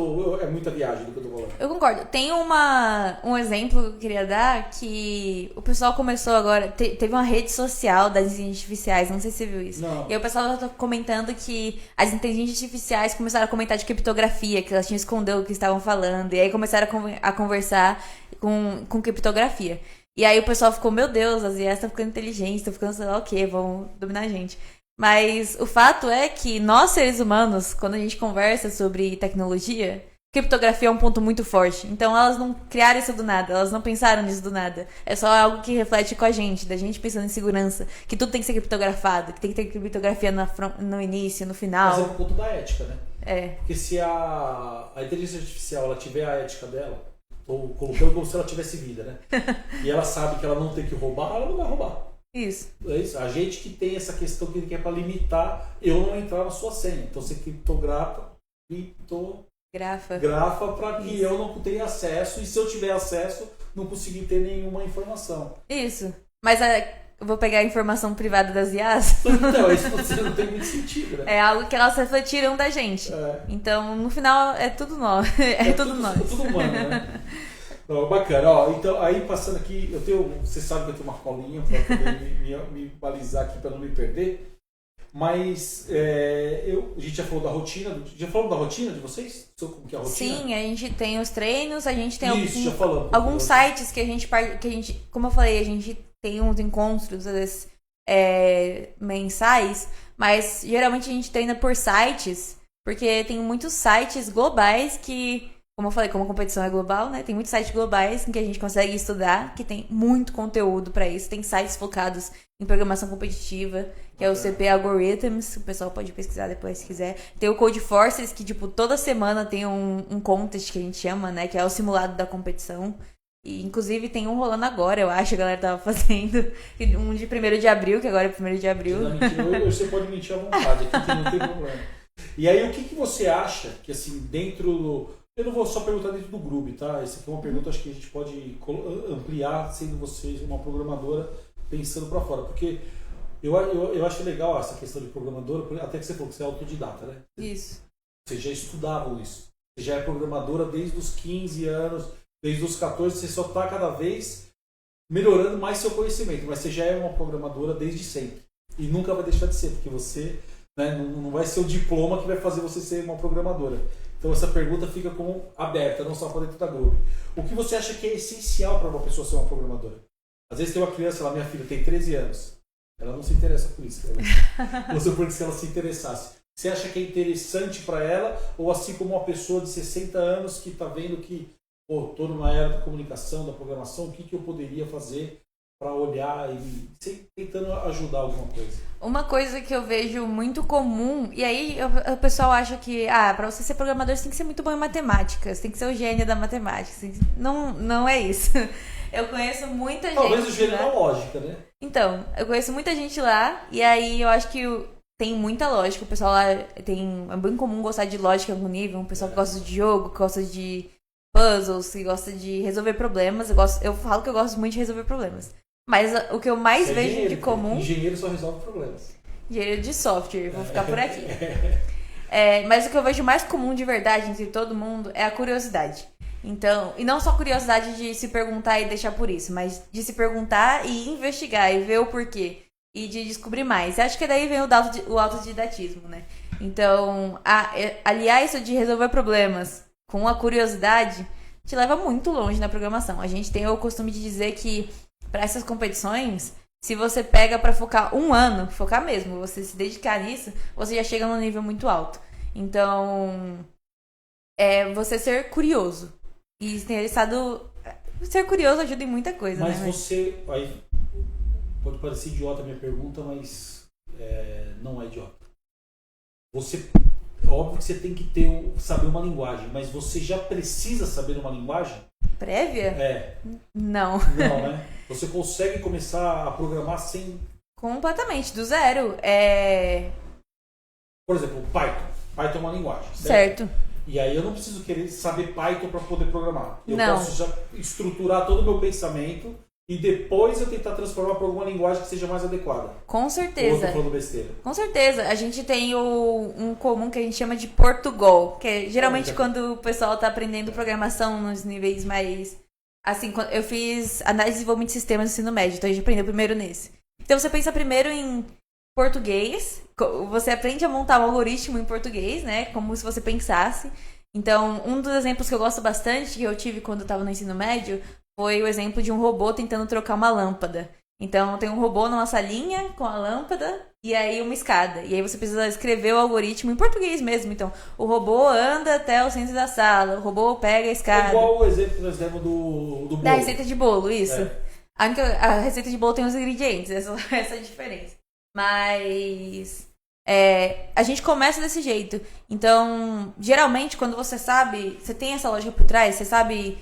[SPEAKER 1] É muita viagem do que eu estou falando.
[SPEAKER 2] Eu concordo. Tem um exemplo que eu queria dar, que o pessoal começou agora, teve uma rede social das inteligências artificiais, não sei se você viu isso.
[SPEAKER 1] Não.
[SPEAKER 2] E aí o pessoal tá comentando que as inteligências artificiais começaram a comentar de criptografia, que elas tinham escondido o que estavam falando, e aí começaram a conversar com criptografia. E aí o pessoal ficou, meu Deus, as IAs estão ficando inteligentes, estão ficando sei lá o quê, vão dominar a gente. Mas o fato é que nós, seres humanos, quando a gente conversa sobre tecnologia, criptografia é um ponto muito forte. Então elas não criaram isso do nada, elas não pensaram nisso do nada. É só algo que reflete com a gente, da gente pensando em segurança, que tudo tem que ser criptografado, que tem que ter criptografia no início, no final.
[SPEAKER 1] Mas é um ponto da ética, né?
[SPEAKER 2] É.
[SPEAKER 1] Porque se a inteligência artificial ela tiver a ética dela, estou colocando como se ela tivesse vida, né? E ela sabe que ela não tem que roubar, ela não vai roubar.
[SPEAKER 2] Isso.
[SPEAKER 1] É isso. A gente que tem essa questão que é para limitar eu não entrar na sua senha. Então você criptografa para que
[SPEAKER 2] isso.
[SPEAKER 1] eu não tenha acesso, e se eu tiver acesso, não conseguir ter nenhuma informação.
[SPEAKER 2] Isso. Mas eu vou pegar a informação privada das IAs?
[SPEAKER 1] Então, isso não tem muito sentido, né?
[SPEAKER 2] É algo que elas refletiram da gente.
[SPEAKER 1] É.
[SPEAKER 2] Então, no final, é tudo nós. Tudo nós.
[SPEAKER 1] É tudo humano, né? Bacana, ó, então aí passando aqui, você sabe que eu tenho uma colinha para poder me balizar aqui para não me perder, mas a gente já falou da rotina, já falou da rotina de vocês? Como que é a rotina?
[SPEAKER 2] Sim, a gente tem os treinos, a gente tem
[SPEAKER 1] Isso, já falamos.
[SPEAKER 2] alguns sites que a gente, como eu falei, a gente tem uns encontros, às vezes, mensais, mas geralmente a gente treina por sites, porque tem muitos sites globais que, como eu falei, como a competição é global, né? Tem muitos sites globais em que a gente consegue estudar, que tem muito conteúdo para isso. Tem sites focados em programação competitiva, que é o CP Algorithms, o pessoal pode pesquisar depois se quiser. Tem o Code Forces, que tipo, toda semana tem um contest que a gente chama, né? Que é o simulado da competição. E inclusive tem um rolando agora, eu acho, a galera tava fazendo. Um de 1º de abril, que agora é 1º de abril.
[SPEAKER 1] Você pode mentir à vontade, aqui que não tem problema. E aí, o que você acha que, assim, dentro do... Eu não vou só perguntar dentro do Groove, tá? Essa aqui é uma pergunta, acho que a gente pode ampliar, sendo você uma programadora, pensando para fora. Porque eu acho legal essa questão de programadora, até que você falou que você é autodidata, né?
[SPEAKER 2] Isso.
[SPEAKER 1] Vocês já estudavam isso. Você já é programadora desde os 15 anos, desde os 14, você só está cada vez melhorando mais seu conhecimento. Mas você já é uma programadora desde sempre. E nunca vai deixar de ser, porque você... Né, não vai ser o diploma que vai fazer você ser uma programadora. Então essa pergunta fica como aberta, não só para dentro da Groove. O que você acha que é essencial para uma pessoa ser uma programadora? Às vezes tem uma criança, minha filha tem 13 anos, ela não se interessa por isso. Não sei por que se ela se interessasse. Você acha que é interessante para ela, ou assim como uma pessoa de 60 anos que está vendo que estou numa era da comunicação, da programação, o que eu poderia fazer para olhar e tentando ajudar alguma coisa?
[SPEAKER 2] Uma coisa que eu vejo muito comum, e aí o pessoal acha que para você ser programador você tem que ser muito bom em matemática, você tem que ser o gênio da matemática. Não é isso. Eu conheço muita gente.
[SPEAKER 1] Talvez o gênio da lógica, né?
[SPEAKER 2] Então, eu conheço muita gente lá, e aí eu acho que tem muita lógica. O pessoal lá é bem comum gostar de lógica em algum nível, um pessoal que gosta de jogo, que gosta de puzzles, que gosta de resolver problemas. Eu falo que eu gosto muito de resolver problemas. Mas o que eu mais vejo de comum...
[SPEAKER 1] Engenheiro só resolve problemas.
[SPEAKER 2] Engenheiro de software, vou ficar por aqui. Mas o que eu vejo mais comum de verdade entre todo mundo é a curiosidade. Então, e não só curiosidade de se perguntar e deixar por isso, mas de se perguntar e investigar e ver o porquê. E de descobrir mais. Acho que daí vem o autodidatismo, né? Então, aliar isso de resolver problemas com a curiosidade te leva muito longe na programação. A gente tem o costume de dizer que para essas competições, se você pega para focar um ano, focar mesmo, você se dedicar nisso, você já chega num nível muito alto. Então, você ser curioso. E ser curioso ajuda em muita coisa,
[SPEAKER 1] mas
[SPEAKER 2] né?
[SPEAKER 1] Você... Aí, pode parecer idiota a minha pergunta, mas não é idiota. óbvio que você tem que saber uma linguagem, mas você já precisa saber uma linguagem?
[SPEAKER 2] Prévia?
[SPEAKER 1] É.
[SPEAKER 2] Não.
[SPEAKER 1] Não, né? Você consegue começar a programar sem...
[SPEAKER 2] Completamente, do zero.
[SPEAKER 1] Por exemplo, Python. Python é uma linguagem, certo?
[SPEAKER 2] Certo.
[SPEAKER 1] E aí eu não preciso querer saber Python para poder programar. Eu
[SPEAKER 2] Não.
[SPEAKER 1] posso já estruturar todo o meu pensamento e depois eu tentar transformar para alguma linguagem que seja mais adequada.
[SPEAKER 2] Com
[SPEAKER 1] Ou eu
[SPEAKER 2] certeza.
[SPEAKER 1] tô falando besteira.
[SPEAKER 2] Com certeza. A gente tem um comum que a gente chama de Portugal, que é geralmente quando o pessoal tá aprendendo programação nos níveis mais... Assim, eu fiz análise e desenvolvimento de sistemas no ensino médio, então a gente aprendeu primeiro nesse. Então você pensa primeiro em português, você aprende a montar um algoritmo em português, né? Como se você pensasse. Então, um dos exemplos que eu gosto bastante, que eu tive quando eu estava no ensino médio, foi o exemplo de um robô tentando trocar uma lâmpada. Então, tem um robô numa salinha com a lâmpada e aí uma escada. E aí você precisa escrever o algoritmo em português mesmo. Então, o robô anda até o centro da sala, o robô pega a escada.
[SPEAKER 1] É igual o exemplo que nós demos do bolo.
[SPEAKER 2] Da receita de bolo, isso.
[SPEAKER 1] É.
[SPEAKER 2] A receita de bolo tem os ingredientes, essa é a diferença. Mas a gente começa desse jeito. Então, geralmente, quando você sabe, você tem essa lógica por trás, você sabe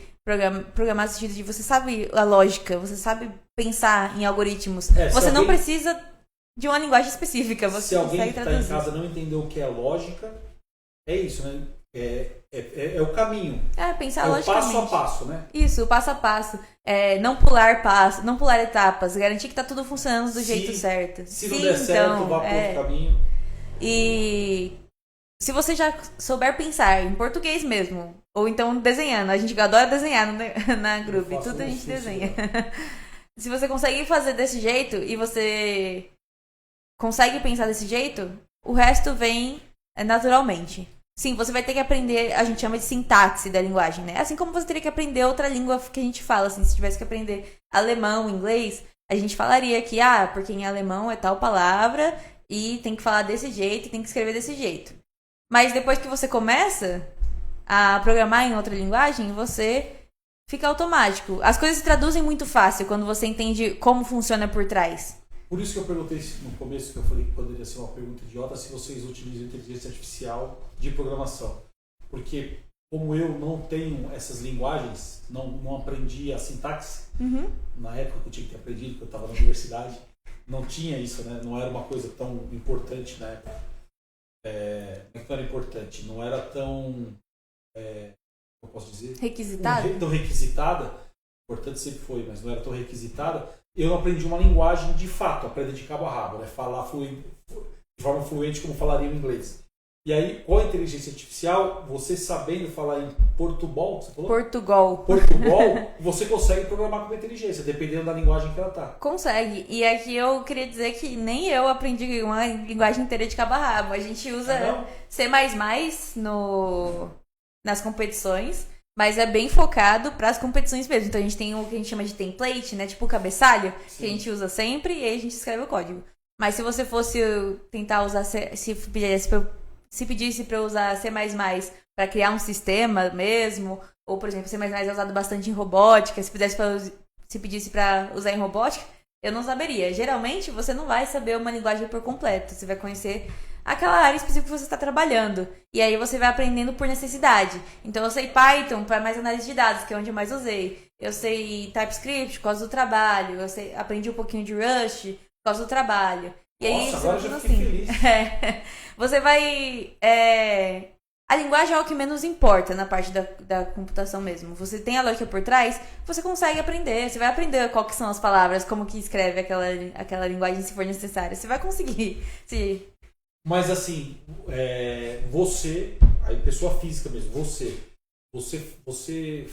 [SPEAKER 2] programar no sentido de você sabe a lógica, você sabe pensar em algoritmos. Você não precisa de uma linguagem específica, você
[SPEAKER 1] se alguém
[SPEAKER 2] consegue
[SPEAKER 1] que
[SPEAKER 2] traduzir.
[SPEAKER 1] está em casa não entendeu o que é lógica, é isso, né? É o caminho.
[SPEAKER 2] Pensar
[SPEAKER 1] o
[SPEAKER 2] logicamente.
[SPEAKER 1] passo a passo, né?
[SPEAKER 2] Isso, o passo a passo. Não pular etapas, garantir que tá tudo funcionando do jeito certo.
[SPEAKER 1] Se não der certo, vá para outro caminho.
[SPEAKER 2] E se você já souber pensar em português mesmo, ou então desenhando, a gente adora desenhar na Groove, tudo a gente desenha. Se você consegue fazer desse jeito e você consegue pensar desse jeito, o resto vem naturalmente. Sim, você vai ter que aprender, a gente chama de sintaxe da linguagem, né? Assim como você teria que aprender outra língua que a gente fala, assim, se tivesse que aprender alemão, inglês, a gente falaria que, porque em alemão é tal palavra e tem que falar desse jeito, tem que escrever desse jeito. Mas depois que você começa a programar em outra linguagem, você fica automático. As coisas se traduzem muito fácil quando você entende como funciona por trás.
[SPEAKER 1] Por isso que eu perguntei no começo, que eu falei que poderia ser uma pergunta idiota, se vocês utilizam inteligência artificial de programação. Porque como eu não tenho essas linguagens, não aprendi a sintaxe, na época que eu tinha que ter aprendido, que eu estava na universidade, não tinha isso, né? Não era uma coisa tão importante na época. Não era importante, não era tão, eu posso dizer?
[SPEAKER 2] Requisitada?
[SPEAKER 1] Tão requisitada, importante sempre foi, mas não era tão requisitada. Eu não aprendi uma linguagem de fato, aprender de cabo a rabo, né? Falar de forma fluente como falaria em inglês. E aí, com a inteligência artificial, você sabendo falar em Portugal, você falou?
[SPEAKER 2] Portugal,
[SPEAKER 1] você consegue programar com uma inteligência, dependendo da linguagem que ela tá.
[SPEAKER 2] Consegue. E aqui eu queria dizer que nem eu aprendi uma linguagem inteira de cabo a rabo. A gente usa C++ nas competições, mas é bem focado para as competições mesmo. Então a gente tem o que a gente chama de template, né? Tipo o cabeçalho, que a gente usa sempre e aí a gente escreve o código. Mas se você fosse tentar usar, se pedisse para eu usar C++ para criar um sistema mesmo, ou por exemplo, C++ é usado bastante em robótica, se pedisse para usar em robótica, eu não saberia. Geralmente você não vai saber uma linguagem por completo, você vai conhecer aquela área específica que você está trabalhando. E aí você vai aprendendo por necessidade. Então eu sei Python para mais análise de dados, que é onde eu mais usei. Eu sei TypeScript por causa do trabalho. Aprendi um pouquinho de Rust por causa do trabalho. E aí,
[SPEAKER 1] agora eu já fiquei feliz.
[SPEAKER 2] Você vai... A linguagem é o que menos importa na parte da computação mesmo. Você tem a lógica por trás, você consegue aprender. Você vai aprender qual que são as palavras, como que escreve aquela linguagem se for necessário. Você vai conseguir.
[SPEAKER 1] Mas assim, você, aí pessoa física mesmo, você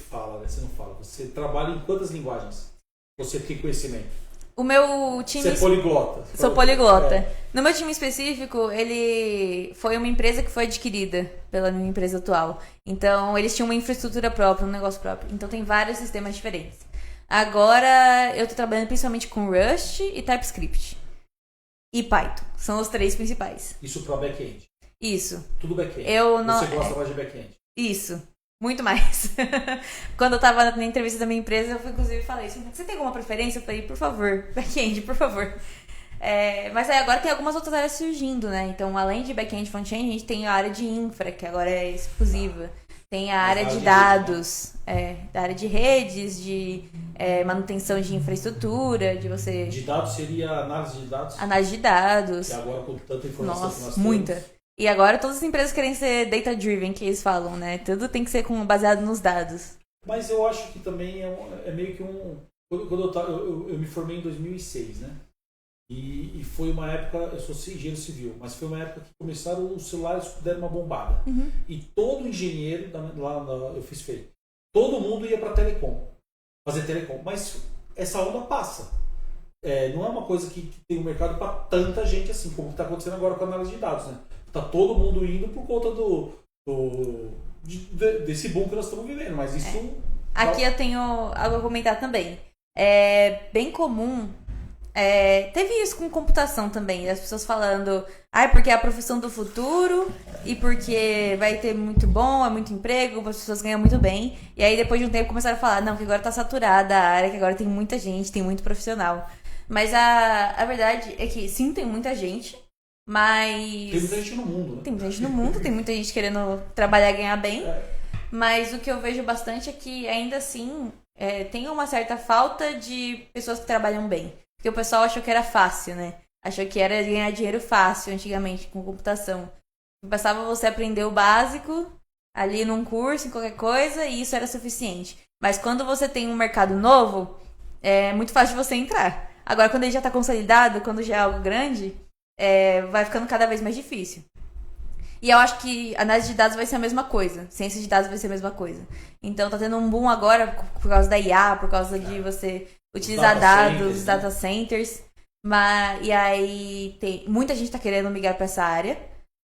[SPEAKER 1] fala, né? Você não fala. Você trabalha em quantas linguagens? Você tem conhecimento?
[SPEAKER 2] O meu time...
[SPEAKER 1] Você é poliglota?
[SPEAKER 2] Sou poliglota. No meu time específico, ele foi uma empresa que foi adquirida pela minha empresa atual. Então, eles tinham uma infraestrutura própria, um negócio próprio. Então, tem vários sistemas diferentes. Agora, eu tô trabalhando principalmente com Rust e TypeScript. E Python. São os 3 principais.
[SPEAKER 1] Isso para back-end?
[SPEAKER 2] Isso.
[SPEAKER 1] Tudo back-end?
[SPEAKER 2] Você
[SPEAKER 1] gosta mais de back-end?
[SPEAKER 2] Isso. Muito mais. Quando eu tava na entrevista da minha empresa, eu inclusive falei assim, você tem alguma preferência? Eu falei, por favor, back-end, por favor. Mas aí agora tem algumas outras áreas surgindo, né? Então, além de back-end e front-end, a gente tem a área de infra, que agora é exclusiva. Tem a área de dados, da área de redes, de manutenção de infraestrutura, de você...
[SPEAKER 1] De dados seria análise de dados?
[SPEAKER 2] Análise de dados.
[SPEAKER 1] E agora com tanta informação que nós temos.
[SPEAKER 2] Muita. E agora todas as empresas querem ser data-driven, que eles falam, né? Tudo tem que ser baseado nos dados.
[SPEAKER 1] Mas eu acho que também é meio que um... Quando eu me formei em 2006, né? E foi uma época, eu sou engenheiro civil, mas foi uma época que começaram os celulares deram uma bombada.
[SPEAKER 2] Uhum.
[SPEAKER 1] E todo engenheiro, eu fiz feio, todo mundo ia para telecom, fazer telecom. Mas essa onda passa. Não é uma coisa que tem um mercado para tanta gente assim, como está acontecendo agora com a análise de dados, né? Tá todo mundo indo por conta desse boom que nós estamos vivendo, mas isso...
[SPEAKER 2] Aqui eu tenho algo a comentar também. É bem comum... teve isso com computação também, as pessoas falando, porque é a profissão do futuro e porque vai ter muito bom, é muito emprego, as pessoas ganham muito bem. E aí depois de um tempo começaram a falar, não, que agora tá saturada a área, que agora tem muita gente, tem muito profissional. Mas a verdade é que sim, tem muita gente, mas...
[SPEAKER 1] Tem muita gente no mundo, né?
[SPEAKER 2] Tem muita gente no mundo, tem muita gente querendo trabalhar e ganhar bem. Mas o que eu vejo bastante é que ainda assim tem uma certa falta de pessoas que trabalham bem. Porque o pessoal achou que era fácil, né? Achou que era ganhar dinheiro fácil antigamente com computação. Bastava você aprender o básico ali num curso, em qualquer coisa, e isso era suficiente. Mas quando você tem um mercado novo, é muito fácil de você entrar. Agora, quando ele já está consolidado, quando já é algo grande, vai ficando cada vez mais difícil. E eu acho que análise de dados vai ser a mesma coisa. Ciência de dados vai ser a mesma coisa. Então tá tendo um boom agora por causa da IA, por causa de você utilizar dados, data centers. E aí muita gente tá querendo migrar para essa área.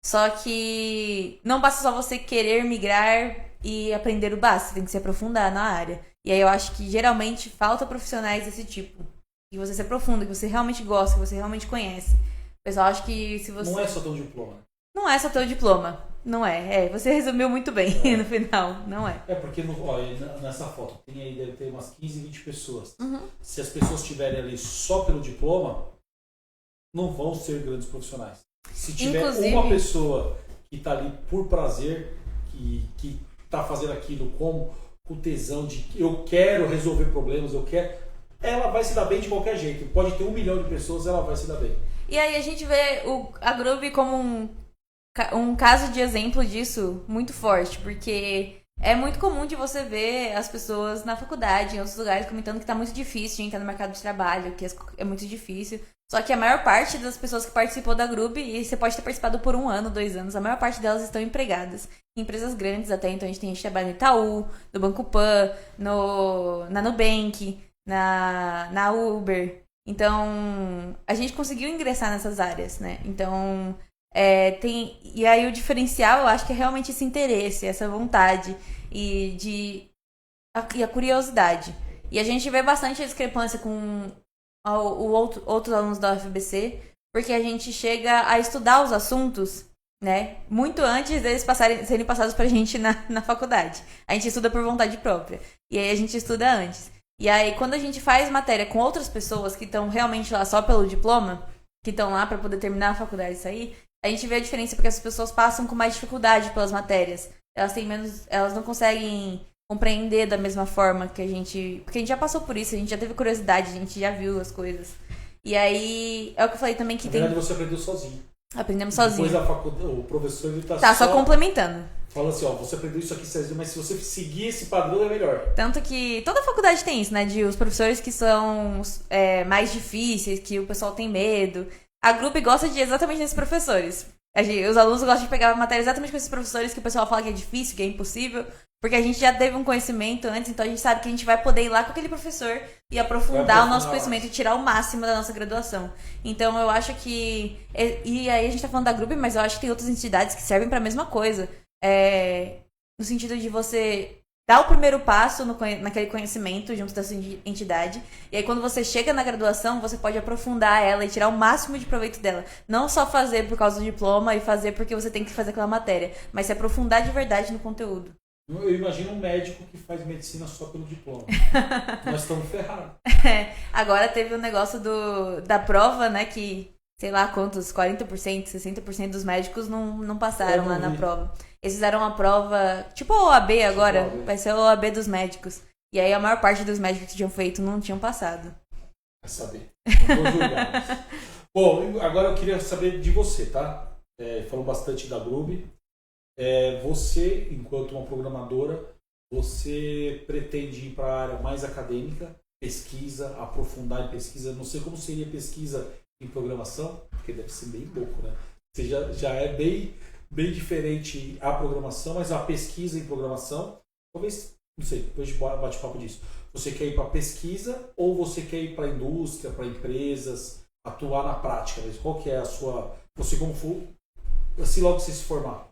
[SPEAKER 2] Só que não basta só você querer migrar e aprender o básico, você tem que se aprofundar na área. E aí eu acho que geralmente falta profissionais desse tipo. Que você se aprofunda, que você realmente gosta, que você realmente conhece. O pessoal acha que se você...
[SPEAKER 1] Não é só teu diploma.
[SPEAKER 2] Não é só teu diploma. Não é. Você resumiu muito bem no final. Não é.
[SPEAKER 1] Porque nessa foto tem aí, deve ter umas 15, 20 pessoas.
[SPEAKER 2] Uhum.
[SPEAKER 1] Se as pessoas estiverem ali só pelo diploma, não vão ser grandes profissionais. Se tiver uma pessoa que está ali por prazer, que está fazendo aquilo com o tesão de eu quero resolver problemas, ela vai se dar bem de qualquer jeito. Pode ter 1 milhão de pessoas, ela vai se dar bem.
[SPEAKER 2] E aí a gente vê a Groove como um caso de exemplo disso muito forte, porque é muito comum de você ver as pessoas na faculdade, em outros lugares, comentando que tá muito difícil de entrar no mercado de trabalho, que é muito difícil. Só que a maior parte das pessoas que participou da Groove, e você pode ter participado por 1 ano, 2 anos, a maior parte delas estão empregadas em empresas grandes até. Então a gente trabalha no Itaú, no Banco Pan, na Nubank, na Uber. Então a gente conseguiu ingressar nessas áreas, né? Então e aí o diferencial eu acho que é realmente esse interesse, essa vontade e a curiosidade. E a gente vê bastante a discrepância com outros alunos da UFBC, porque a gente chega a estudar os assuntos, né, muito antes deles serem passados pra gente na faculdade. A gente estuda por vontade própria. E aí a gente estuda antes. E aí quando a gente faz matéria com outras pessoas que estão realmente lá só pelo diploma, que estão lá pra poder terminar a faculdade e sair, a gente vê a diferença porque essas pessoas passam com mais dificuldade pelas matérias. Elas não conseguem compreender da mesma forma que a gente... Porque a gente já passou por isso, a gente já teve curiosidade, a gente já viu as coisas. E aí, é o que eu falei também que
[SPEAKER 1] Na verdade, você aprendeu sozinho.
[SPEAKER 2] Aprendemos sozinho.
[SPEAKER 1] Depois o professor ele
[SPEAKER 2] tá só complementando.
[SPEAKER 1] Fala assim, você aprendeu isso aqui sozinho, mas se você seguir esse padrão é melhor.
[SPEAKER 2] Tanto que toda faculdade tem isso, né? De os professores que são mais difíceis, que o pessoal tem medo. A Groove gosta de exatamente desses professores. Os alunos gostam de pegar a matéria exatamente com esses professores que o pessoal fala que é difícil, que é impossível, porque a gente já teve um conhecimento antes, então a gente sabe que a gente vai poder ir lá com aquele professor e aprofundar o nosso conhecimento e tirar o máximo da nossa graduação. Então eu acho que... E aí a gente tá falando da Groove, mas eu acho que tem outras entidades que servem pra mesma coisa. No sentido de você dar o primeiro passo naquele conhecimento junto da sua entidade. E aí quando você chega na graduação, você pode aprofundar ela e tirar o máximo de proveito dela. Não só fazer por causa do diploma e fazer porque você tem que fazer aquela matéria, mas se aprofundar de verdade no conteúdo.
[SPEAKER 1] Eu imagino um médico que faz medicina só pelo diploma. Nós estamos ferrados.
[SPEAKER 2] Agora teve o negócio da prova, né, que, sei lá quantos, 40%, 60% dos médicos não passaram lá na prova. Eles fizeram uma prova, tipo a OAB agora, vai ser a OAB dos médicos. E aí a maior parte dos médicos que tinham feito não tinham passado.
[SPEAKER 1] Vai saber. Não vou julgar. Bom, agora eu queria saber de você, tá? Falou bastante da Grube. Você, enquanto uma programadora, você pretende ir para a área mais acadêmica, pesquisa, aprofundar em pesquisa. Não sei como seria pesquisa em programação, porque deve ser bem pouco, né? Você já é bem diferente a programação, mas a pesquisa em programação, talvez, não sei, depois a gente bate papo disso. Você quer ir para pesquisa ou você quer ir para a indústria, para empresas, atuar na prática? Qual que é a sua... Você como for, assim logo você se formar?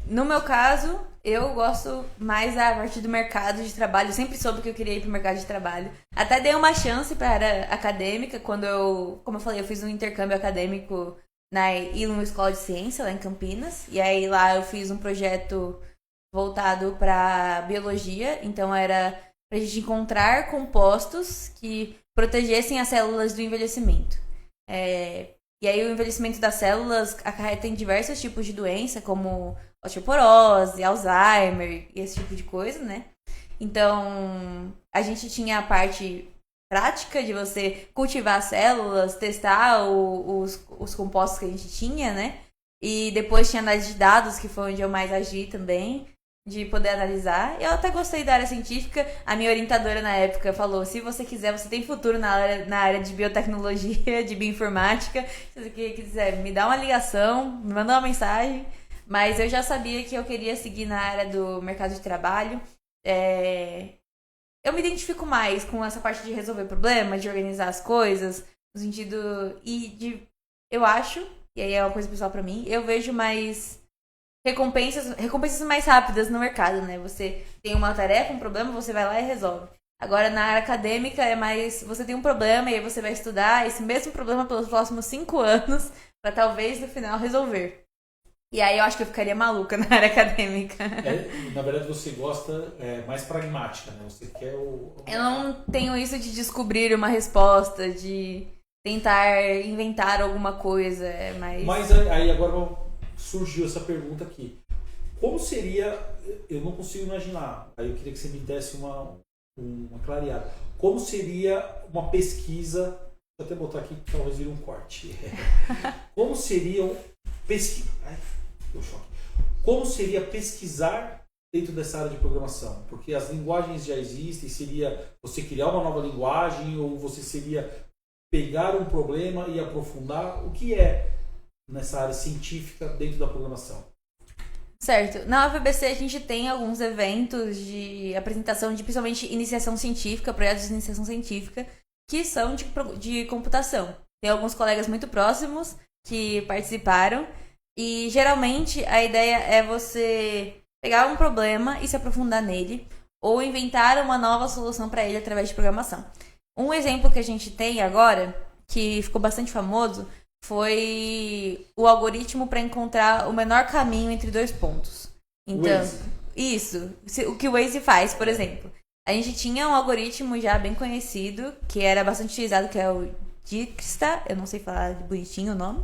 [SPEAKER 2] No meu caso, eu gosto mais da parte do mercado de trabalho. Eu sempre soube que eu queria ir para o mercado de trabalho. Até dei uma chance para a área acadêmica quando como eu falei, eu fiz um intercâmbio acadêmico na Ilum Escola de Ciência, lá em Campinas. E aí lá eu fiz um projeto voltado para biologia. Então era para a gente encontrar compostos que protegessem as células do envelhecimento. E aí o envelhecimento das células acarreta em diversos tipos de doença, como osteoporose, Alzheimer e esse tipo de coisa, né? Então, a gente tinha a parte prática de você cultivar células, testar os compostos que a gente tinha, né? E depois tinha análise de dados, que foi onde eu mais agi também, de poder analisar. Eu até gostei da área científica. A minha orientadora na época falou, se você quiser, você tem futuro na área de biotecnologia, de bioinformática. Se você quiser, me dá uma ligação, me manda uma mensagem. Mas eu já sabia que eu queria seguir na área do mercado de trabalho. Eu me identifico mais com essa parte de resolver problemas, de organizar as coisas, no sentido... eu acho, e aí é uma coisa pessoal pra mim, eu vejo mais... recompensas mais rápidas no mercado, né? Você tem uma tarefa, um problema, você vai lá e resolve. Agora, na área acadêmica, é mais... Você tem um problema e aí você vai estudar esse mesmo problema pelos próximos 5 anos para talvez, no final, resolver. E aí eu acho que eu ficaria maluca na área acadêmica.
[SPEAKER 1] Na verdade, você gosta mais pragmática, né? Você quer
[SPEAKER 2] Eu não tenho isso de descobrir uma resposta, de tentar inventar alguma coisa.
[SPEAKER 1] Mas aí agora... surgiu essa pergunta aqui. Como seria, eu não consigo imaginar, aí eu queria que você me desse uma clareada. Como seria uma pesquisa, vou até botar aqui que talvez vire um corte. Como seria Como seria pesquisar dentro dessa área de programação? Porque as linguagens já existem, seria você criar uma nova linguagem ou você seria pegar um problema e aprofundar? O que é nessa área científica dentro da programação?
[SPEAKER 2] Certo. Na UFABC a gente tem alguns eventos de apresentação de principalmente iniciação científica, projetos de iniciação científica, que são de computação. Tem alguns colegas muito próximos que participaram e geralmente a ideia é você pegar um problema e se aprofundar nele ou inventar uma nova solução para ele através de programação. Um exemplo que a gente tem agora, que ficou bastante famoso, foi o algoritmo para encontrar o menor caminho entre 2 pontos. Então, isso. O que o Waze faz, por exemplo. A gente tinha um algoritmo já bem conhecido, que era bastante utilizado, que é o Dijkstra. Eu não sei falar bonitinho o nome.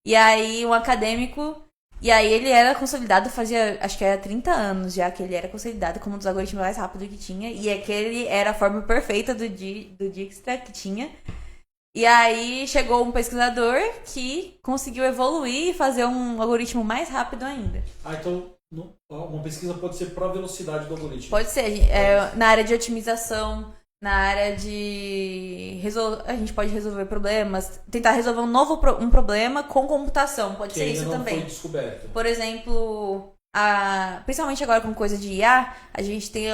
[SPEAKER 2] E aí, um acadêmico... E aí, ele era consolidado fazia... Acho que era 30 anos já que ele era consolidado como um dos algoritmos mais rápidos que tinha. E aquele era a forma perfeita do Dijkstra que tinha. E aí chegou um pesquisador que conseguiu evoluir e fazer um algoritmo mais rápido ainda.
[SPEAKER 1] Então uma pesquisa pode ser para a velocidade do algoritmo?
[SPEAKER 2] Pode ser. Na área de otimização, na área de... A gente pode resolver problemas, tentar resolver um problema com computação. Pode ser isso também. Que ainda não foi
[SPEAKER 1] descoberto.
[SPEAKER 2] Por exemplo, principalmente agora com coisa de IA, a gente tem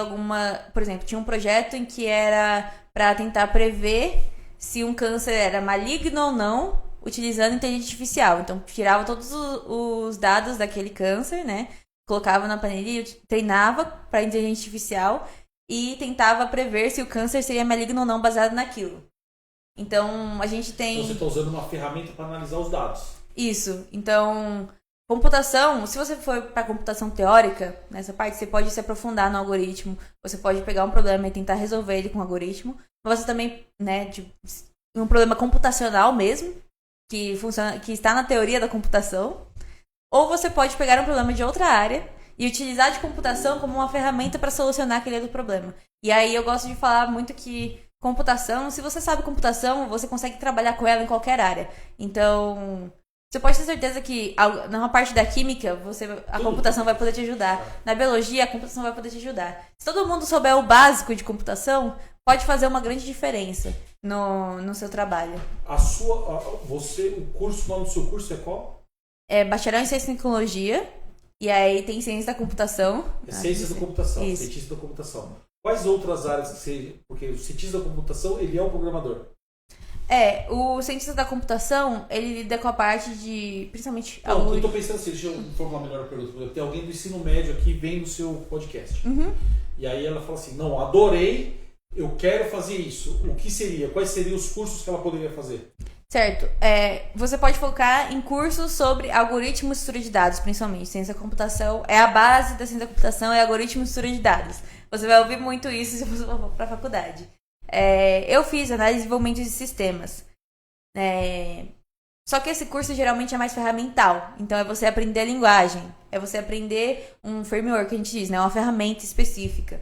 [SPEAKER 2] por exemplo, tinha um projeto em que era para tentar prever se um câncer era maligno ou não, utilizando inteligência artificial. Então, tirava todos os dados daquele câncer, né? Colocava na planilha, treinava para inteligência artificial e tentava prever se o câncer seria maligno ou não baseado naquilo. Então, a gente tem...
[SPEAKER 1] Então, você está usando uma ferramenta para analisar os dados.
[SPEAKER 2] Isso. Então, computação, se você for para computação teórica, nessa parte, você pode se aprofundar no algoritmo, você pode pegar um problema e tentar resolver ele com o algoritmo. Você também, né, um problema computacional mesmo, que funciona, que está na teoria da computação. Ou você pode pegar um problema de outra área e utilizar de computação como uma ferramenta para solucionar aquele outro problema. E aí eu gosto de falar muito que computação, se você sabe computação, você consegue trabalhar com ela em qualquer área. Então, você pode ter certeza que numa parte da química, a computação vai poder te ajudar. Na biologia, a computação vai poder te ajudar. Se todo mundo souber o básico de computação, pode fazer uma grande diferença no seu trabalho.
[SPEAKER 1] O nome do seu curso é qual?
[SPEAKER 2] É bacharel em ciência e tecnologia. E aí tem ciência da computação.
[SPEAKER 1] Ciências da computação,
[SPEAKER 2] Isso.
[SPEAKER 1] cientista da computação. Quais outras áreas que você... Porque o cientista da computação, ele é um programador.
[SPEAKER 2] O cientista da computação, ele lida com a parte de, principalmente...
[SPEAKER 1] Não, eu tô pensando assim, deixa eu formular melhor a pergunta. Tem alguém do ensino médio aqui, vem no seu podcast.
[SPEAKER 2] Uhum.
[SPEAKER 1] E aí ela fala assim, não, adorei, eu quero fazer isso. O que seria? Quais seriam os cursos que ela poderia fazer?
[SPEAKER 2] Certo. Você pode focar em cursos sobre algoritmos e estrutura de dados, principalmente. Ciência da computação é a base da ciência da computação, é algoritmo e estrutura de dados. Você vai ouvir muito isso se você for para a faculdade. Eu fiz análise e desenvolvimento de sistemas. Só que esse curso geralmente é mais ferramental. Então é você aprender a linguagem. É você aprender um framework, que a gente diz, né? Uma ferramenta específica.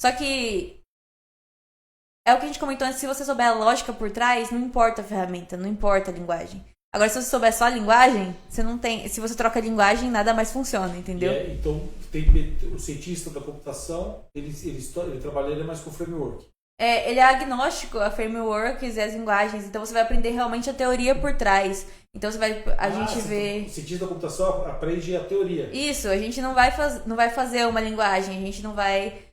[SPEAKER 2] Só que é o que a gente comentou antes, se você souber a lógica por trás, não importa a ferramenta, não importa a linguagem. Agora, se você souber só a linguagem, você não tem. Se você troca a linguagem, nada mais funciona, entendeu?
[SPEAKER 1] Então, o cientista da computação, ele trabalha mais com framework.
[SPEAKER 2] Ele é agnóstico a frameworks e as linguagens, então você vai aprender realmente a teoria por trás. Então você vai.
[SPEAKER 1] O cientista da computação aprende a teoria.
[SPEAKER 2] Isso, a gente não vai fazer uma linguagem, a gente não vai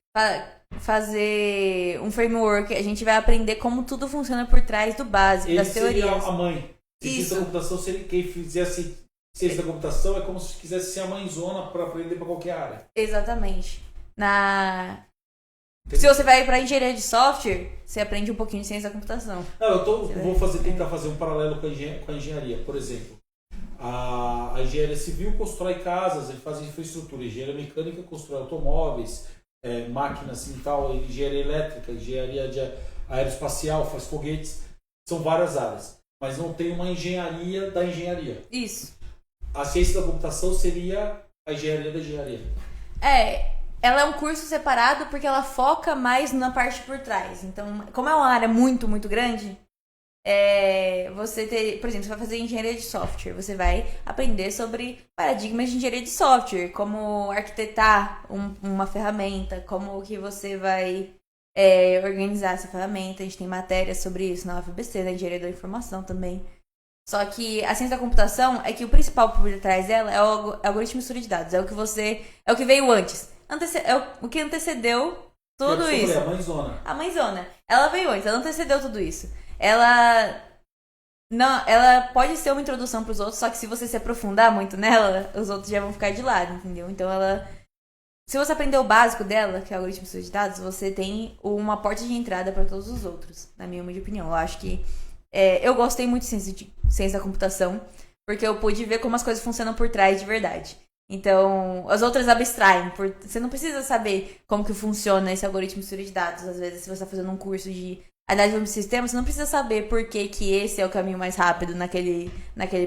[SPEAKER 2] fazer um framework, a gente vai aprender como tudo funciona por trás do básico, das teorias.
[SPEAKER 1] Ele seria a mãe. Cientista
[SPEAKER 2] Isso.
[SPEAKER 1] da computação, seria quem fizesse ciência da computação, é como se quisesse ser a mãezona para aprender para qualquer área.
[SPEAKER 2] Exatamente. Se você vai para engenharia de software, você aprende um pouquinho de ciência da computação.
[SPEAKER 1] Não, tentar fazer um paralelo com a engenharia. Por exemplo, a engenharia civil constrói casas, ele faz infraestrutura. A engenharia mecânica constrói automóveis, máquinas e tal. Engenharia elétrica, engenharia aeroespacial, faz foguetes. São várias áreas. Mas não tem uma engenharia da engenharia.
[SPEAKER 2] Isso.
[SPEAKER 1] A ciência da computação seria a engenharia da engenharia.
[SPEAKER 2] Ela é um curso separado porque ela foca mais na parte por trás. Então, como é uma área muito, muito grande, por exemplo, você vai fazer engenharia de software. Você vai aprender sobre paradigmas de engenharia de software, como arquitetar uma ferramenta, como que você vai organizar essa ferramenta. A gente tem matérias sobre isso na UFABC, na engenharia da informação também. Só que a ciência da computação é que o principal por trás dela é o algoritmo de estrutura de dados. É o que veio antes. O que antecedeu tudo isso.
[SPEAKER 1] A mãezona.
[SPEAKER 2] A mãezona. Ela veio antes, ela antecedeu tudo isso. Ela pode ser uma introdução para os outros, só que se você se aprofundar muito nela, os outros já vão ficar de lado, entendeu? Então se você aprender o básico dela, que é o algoritmo de estrutura de dados, você tem uma porta de entrada para todos os outros, na minha humilde opinião. Eu acho que eu gostei muito de ciência da computação, porque eu pude ver como as coisas funcionam por trás de verdade. Então, as outras abstraem. Você não precisa saber como que funciona esse algoritmo de estrutura de dados. Às vezes, se você está fazendo um curso de análise de sistema, você não precisa saber por que esse é o caminho mais rápido naquele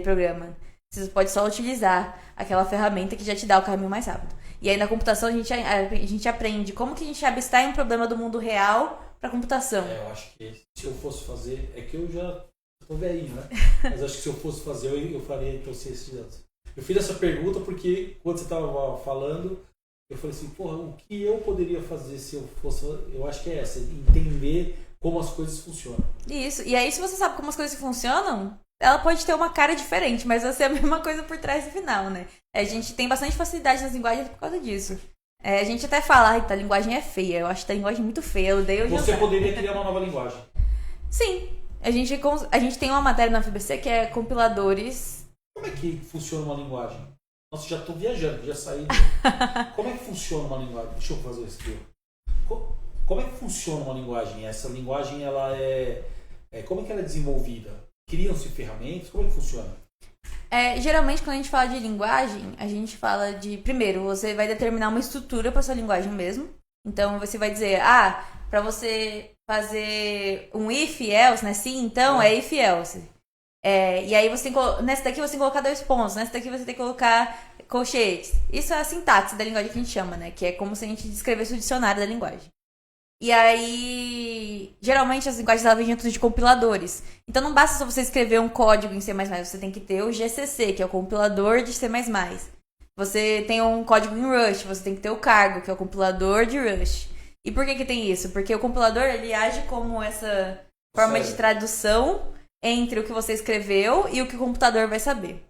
[SPEAKER 2] programa. Você pode só utilizar aquela ferramenta que já te dá o caminho mais rápido. E aí, na computação, a gente aprende como que a gente abstrai um problema do mundo real para a computação.
[SPEAKER 1] Eu acho que se eu fosse fazer... É que eu já estou velhinho, né? Mas acho que se eu fosse fazer, eu faria então ciência de dados. Eu fiz essa pergunta porque quando você estava falando, eu falei assim, o que eu poderia fazer se eu fosse... Eu acho que é essa, entender como as coisas funcionam.
[SPEAKER 2] Isso, e aí se você sabe como as coisas funcionam, ela pode ter uma cara diferente, mas vai ser a mesma coisa por trás do final, né? A gente tem bastante facilidade nas linguagens por causa disso. A gente até fala, a linguagem é feia, eu acho a linguagem muito feia, eu odeio
[SPEAKER 1] Você poderia criar uma nova linguagem?
[SPEAKER 2] Sim, a gente tem uma matéria na UFABC que é compiladores.
[SPEAKER 1] Como é que funciona uma linguagem? Nossa, já estou viajando, já saí. Como é que funciona uma linguagem? Deixa eu fazer isso aqui. Como é que funciona uma linguagem? Essa linguagem, ela como é que ela é desenvolvida? Criam-se ferramentas? Como é que funciona?
[SPEAKER 2] Geralmente, quando a gente fala de linguagem, a gente fala de... Primeiro, você vai determinar uma estrutura para sua linguagem mesmo. Então, você vai dizer, pra você fazer um if, else, né? Sim, então é if, else. E aí você tem nessa daqui você tem que colocar 2 pontos, nessa daqui você tem que colocar colchetes. Isso é a sintaxe da linguagem que a gente chama, né? Que é como se a gente descrevesse o dicionário da linguagem. E aí, geralmente as linguagens elas vêm dentro de compiladores. Então não basta só você escrever um código em C++, você tem que ter o GCC, que é o compilador de C++. Você tem um código em Rush, você tem que ter o Cargo, que é o compilador de Rush. E por que tem isso? Porque o compilador ele age como essa forma de tradução entre o que você escreveu e o que o computador vai saber.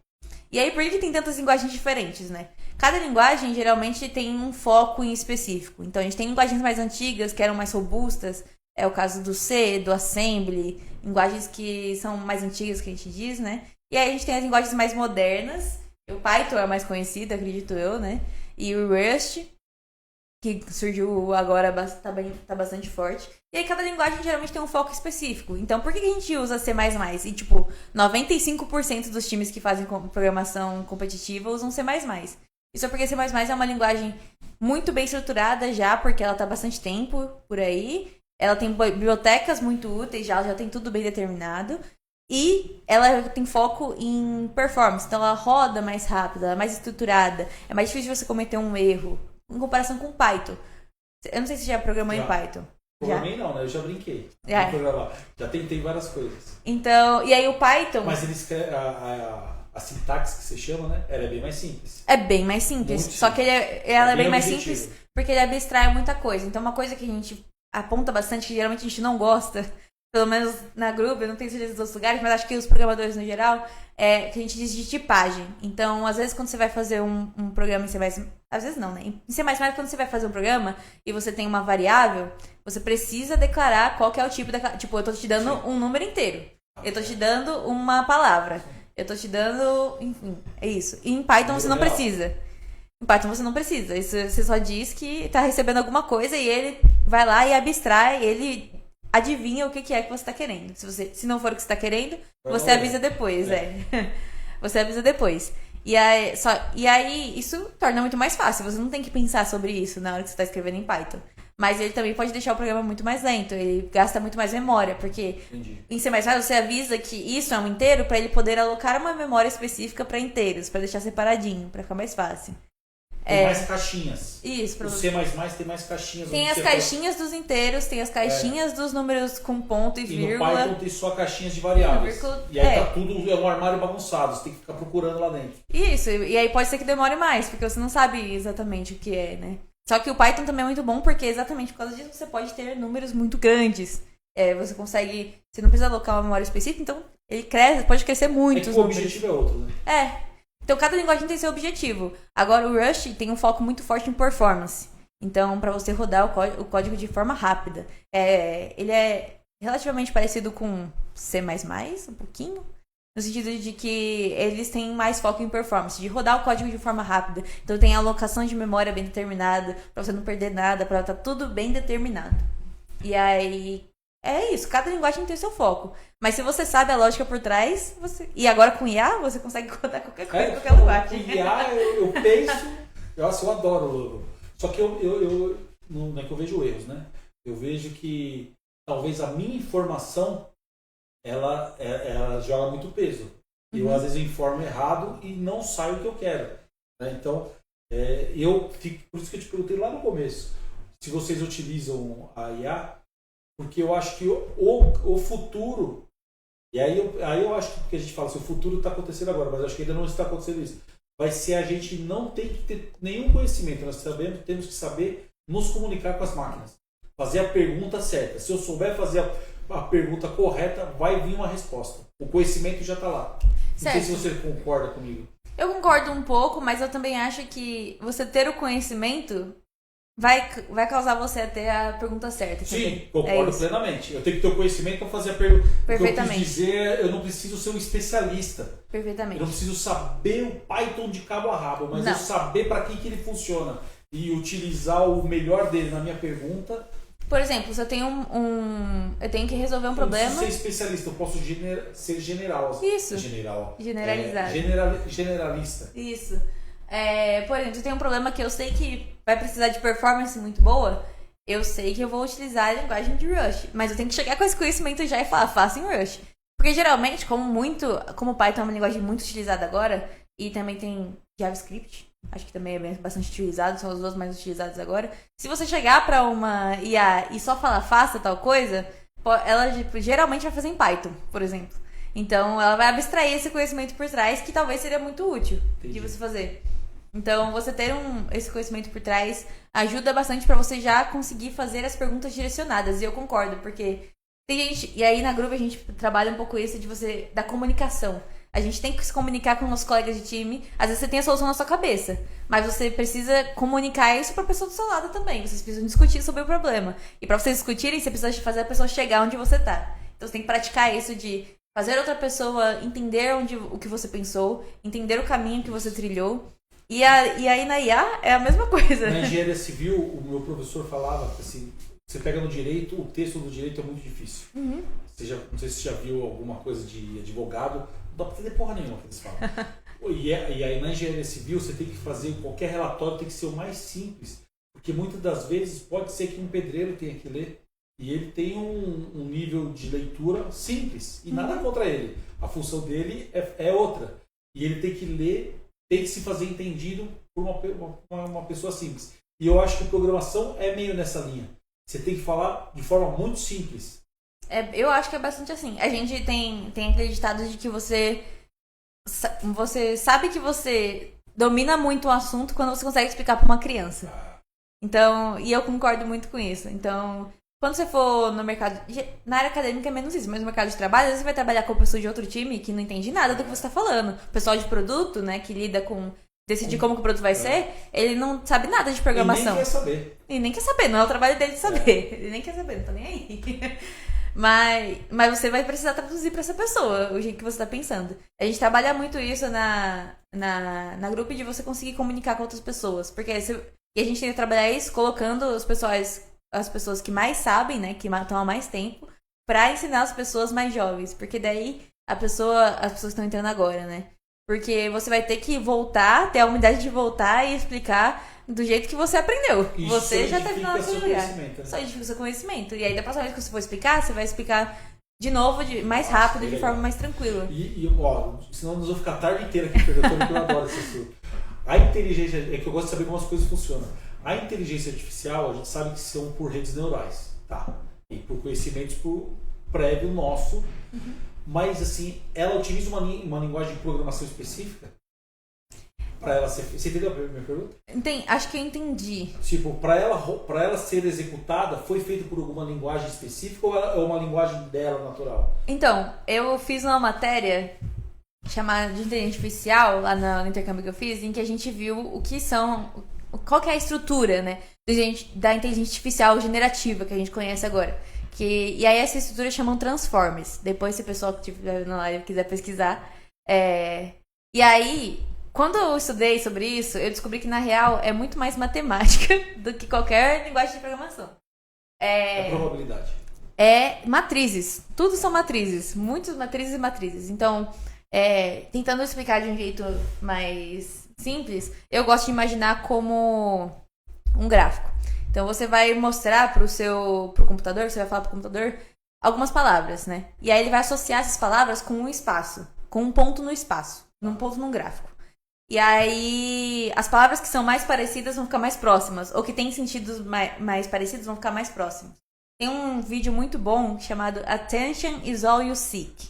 [SPEAKER 2] E aí, por que tem tantas linguagens diferentes, né? Cada linguagem, geralmente, tem um foco em específico. Então, a gente tem linguagens mais antigas, que eram mais robustas. É o caso do C, do Assembly. Linguagens que são mais antigas, que a gente diz, né? E aí, a gente tem as linguagens mais modernas. O Python é a mais conhecida, acredito eu, né? E o Rust, que surgiu agora, tá bastante forte. E aí, cada linguagem geralmente tem um foco específico. Então, por que a gente usa C++? E, 95% dos times que fazem programação competitiva usam C++. Isso é porque C++ é uma linguagem muito bem estruturada já, porque ela tá há bastante tempo por aí. Ela tem bibliotecas muito úteis, já tem tudo bem determinado. E ela tem foco em performance. Então, ela roda mais rápido, ela é mais estruturada. É mais difícil você cometer um erro em comparação com Python. Eu não sei se você já programou em Python.
[SPEAKER 1] Programei não, né? Eu já brinquei. Já tentei várias coisas.
[SPEAKER 2] Então, e aí o Python...
[SPEAKER 1] Mas ele escreve a sintaxe que você chama, né? Ela é bem mais simples.
[SPEAKER 2] É bem mais simples.
[SPEAKER 1] Muito
[SPEAKER 2] só
[SPEAKER 1] simples.
[SPEAKER 2] que ela é bem mais
[SPEAKER 1] objetivo.
[SPEAKER 2] simples porque ele abstrai muita coisa. Então, uma coisa que a gente aponta bastante, que geralmente a gente não gosta, pelo menos na Groove, eu não tenho certeza dos outros lugares, mas acho que os programadores no geral, é que a gente diz de tipagem. Então, às vezes, quando você vai fazer um programa em C++, às vezes não, né? Em C++, quando você vai fazer um programa e você tem uma variável, você precisa declarar qual que é o tipo da... Tipo, eu tô te dando um número inteiro. Eu tô te dando uma palavra. Eu tô te dando... Enfim, é isso. E em Python você não precisa. Em Python você não precisa. Isso, você só diz que tá recebendo alguma coisa e ele vai lá e abstrai, ele adivinha o que é que você tá querendo. Se não for o que você tá querendo, você avisa depois, Você avisa depois. E aí, isso torna muito mais fácil. Você não tem que pensar sobre isso na hora que você tá escrevendo em Python. Mas ele também pode deixar o programa muito mais lento. Ele gasta muito mais memória, porque em C++ você avisa que isso é um inteiro para ele poder alocar uma memória específica para inteiros, para deixar separadinho, para ficar mais fácil.
[SPEAKER 1] Tem mais caixinhas.
[SPEAKER 2] Isso.
[SPEAKER 1] O C++ tem mais caixinhas.
[SPEAKER 2] Tem as caixinhas dos inteiros, tem as caixinhas dos números com ponto e vírgula.
[SPEAKER 1] E no Python tem só caixinhas de variáveis. E aí tá tudo, é um armário bagunçado, você tem que ficar procurando lá dentro.
[SPEAKER 2] Isso, e aí pode ser que demore mais, porque você não sabe exatamente o que é, né? Só que o Python também é muito bom, porque exatamente por causa disso você pode ter números muito grandes. Você consegue... Você não precisa alocar uma memória específica, então ele pode crescer muito.
[SPEAKER 1] O objetivo é outro, né?
[SPEAKER 2] Então cada linguagem tem seu objetivo. Agora o Rust tem um foco muito forte em performance. Então, para você rodar o código de forma rápida. Ele é relativamente parecido com C++, um pouquinho. No sentido de que eles têm mais foco em performance, de rodar o código de forma rápida. Então tem alocação de memória bem determinada, pra você não perder nada, pra estar tudo bem determinado. E aí, é isso, cada linguagem tem seu foco. Mas se você sabe a lógica por trás, e agora com IA, você consegue rodar qualquer coisa, qualquer linguagem.
[SPEAKER 1] Com IA, eu penso, eu adoro. Só que eu não é que eu vejo erros, né? Eu vejo que talvez a minha informação ela joga muito peso. Eu, às vezes, eu informo errado e não saio o que eu quero. Né? Então, por isso que eu te perguntei lá no começo, se vocês utilizam a IA, porque eu acho que o futuro, e aí eu acho que a gente fala assim, o futuro está acontecendo agora, mas eu acho que ainda não está acontecendo isso. Vai ser a gente não tem que ter nenhum conhecimento, nós temos que saber nos comunicar com as máquinas. Fazer a pergunta certa. Se eu souber fazer a pergunta correta, vai vir uma resposta. O conhecimento já está lá. Não sei se você concorda comigo.
[SPEAKER 2] Eu concordo um pouco, mas eu também acho que você ter o conhecimento vai causar você a ter a pergunta certa.
[SPEAKER 1] Sim, concordo plenamente. Eu tenho que ter o conhecimento para fazer a pergunta.
[SPEAKER 2] Perfeitamente.
[SPEAKER 1] O que eu quis dizer, eu não preciso ser um especialista.
[SPEAKER 2] Perfeitamente.
[SPEAKER 1] Eu não preciso saber o Python de cabo a rabo, mas eu saber para que ele funciona e utilizar o melhor dele na minha pergunta.
[SPEAKER 2] Por exemplo, se eu tenho eu tenho que resolver um problema.
[SPEAKER 1] Se eu ser especialista, eu posso ser general.
[SPEAKER 2] Isso.
[SPEAKER 1] Generalizado. Generalista.
[SPEAKER 2] Isso. Por exemplo, se eu tenho um problema que eu sei que vai precisar de performance muito boa, eu sei que eu vou utilizar a linguagem de Rush, mas eu tenho que chegar com esse conhecimento já e falar, faça em Rush. Porque geralmente, como o Python é uma linguagem muito utilizada agora, e também tem JavaScript, acho que também é bastante utilizado, são as duas mais utilizadas agora. Se você chegar pra uma IA e só falar faça tal coisa, ela geralmente vai fazer em Python, por exemplo. Então ela vai abstrair esse conhecimento por trás, que talvez seria muito útil de você fazer. Então você ter esse conhecimento por trás ajuda bastante pra você já conseguir fazer as perguntas direcionadas. E eu concordo, porque tem gente... E aí na Groove a gente trabalha um pouco isso da comunicação. A gente tem que se comunicar com nossos colegas de time. Às vezes você tem a solução na sua cabeça, mas você precisa comunicar isso pra pessoa do seu lado também. Vocês precisam discutir sobre o problema. E pra vocês discutirem, você precisa fazer a pessoa chegar onde você tá. Então você tem que praticar isso de fazer outra pessoa entender o que você pensou, entender o caminho que você trilhou. E aí na IA é a mesma coisa.
[SPEAKER 1] Na engenharia civil, o meu professor falava assim, você pega no direito, o texto do direito é muito difícil.
[SPEAKER 2] Uhum.
[SPEAKER 1] Não sei se você já viu alguma coisa de advogado, não dá pra fazer porra nenhuma que eles falam. E aí na engenharia civil você tem que fazer, qualquer relatório tem que ser o mais simples, porque muitas das vezes pode ser que um pedreiro tenha que ler e ele tem um nível de leitura simples e nada contra ele. A função dele é outra e ele tem que ler, tem que se fazer entendido por uma pessoa simples. E eu acho que programação é meio nessa linha. Você tem que falar de forma muito simples.
[SPEAKER 2] Eu acho que é bastante assim. A gente tem aquele ditado de que você sabe que você domina muito o assunto quando você consegue explicar para uma criança. Então, e eu concordo muito com isso. Então, quando você for no mercado... Na área acadêmica é menos isso, mas no mercado de trabalho, às vezes você vai trabalhar com pessoa de outro time que não entende nada do que você está falando. O pessoal de produto, né, que lida com... decidir como que o produto vai ser, ele não sabe nada de programação.
[SPEAKER 1] E nem quer saber.
[SPEAKER 2] Não é o trabalho dele de saber. Ele nem quer saber, não tá nem aí. Mas você vai precisar traduzir pra essa pessoa o jeito que você tá pensando. A gente trabalha muito isso na grupo de você conseguir comunicar com outras pessoas. Porque e a gente tem que trabalhar isso colocando as pessoas que mais sabem, né, que estão há mais tempo, pra ensinar as pessoas mais jovens. Porque daí as pessoas estão entrando agora, né? Porque você vai ter que voltar, ter a humildade de voltar e explicar do jeito que você aprendeu.
[SPEAKER 1] Isso
[SPEAKER 2] você já tá no seu lugar.
[SPEAKER 1] Né?
[SPEAKER 2] Só edifica o seu conhecimento. E aí, da próxima vez que você for explicar, você vai explicar de novo, mais rápido, de forma mais tranquila.
[SPEAKER 1] Senão nós vamos ficar a tarde inteira aqui perguntando, porque eu adoro esse assunto. A inteligência, é que eu gosto de saber como as coisas funcionam. A inteligência artificial, a gente sabe que são por redes neurais, tá? E por conhecimentos prévio nosso. Uhum. Mas, assim, ela utiliza uma linguagem de programação específica para ela ser... Você entendeu a minha pergunta?
[SPEAKER 2] Acho que eu entendi.
[SPEAKER 1] Tipo, para ela ser executada, foi feito por alguma linguagem específica ou é uma linguagem dela natural?
[SPEAKER 2] Então, eu fiz uma matéria chamada de inteligência artificial, lá no intercâmbio que eu fiz, em que a gente viu qual que é a estrutura, né, da inteligência artificial generativa que a gente conhece agora. E aí essa estrutura chamam Transformers. Depois, se o pessoal que estiver na live quiser pesquisar. E aí, quando eu estudei sobre isso, eu descobri que, na real, é muito mais matemática do que qualquer linguagem de programação.
[SPEAKER 1] É probabilidade.
[SPEAKER 2] É matrizes. Tudo são matrizes. Muitas matrizes e matrizes. Então, tentando explicar de um jeito mais simples, eu gosto de imaginar como um gráfico. Então você vai mostrar pro computador, você vai falar pro computador algumas palavras, né? E aí ele vai associar essas palavras com um espaço, com um ponto no espaço, num ponto num gráfico. E aí as palavras que são mais parecidas vão ficar mais próximas, ou que têm sentidos mais parecidos vão ficar mais próximos. Tem um vídeo muito bom chamado Attention is all you seek.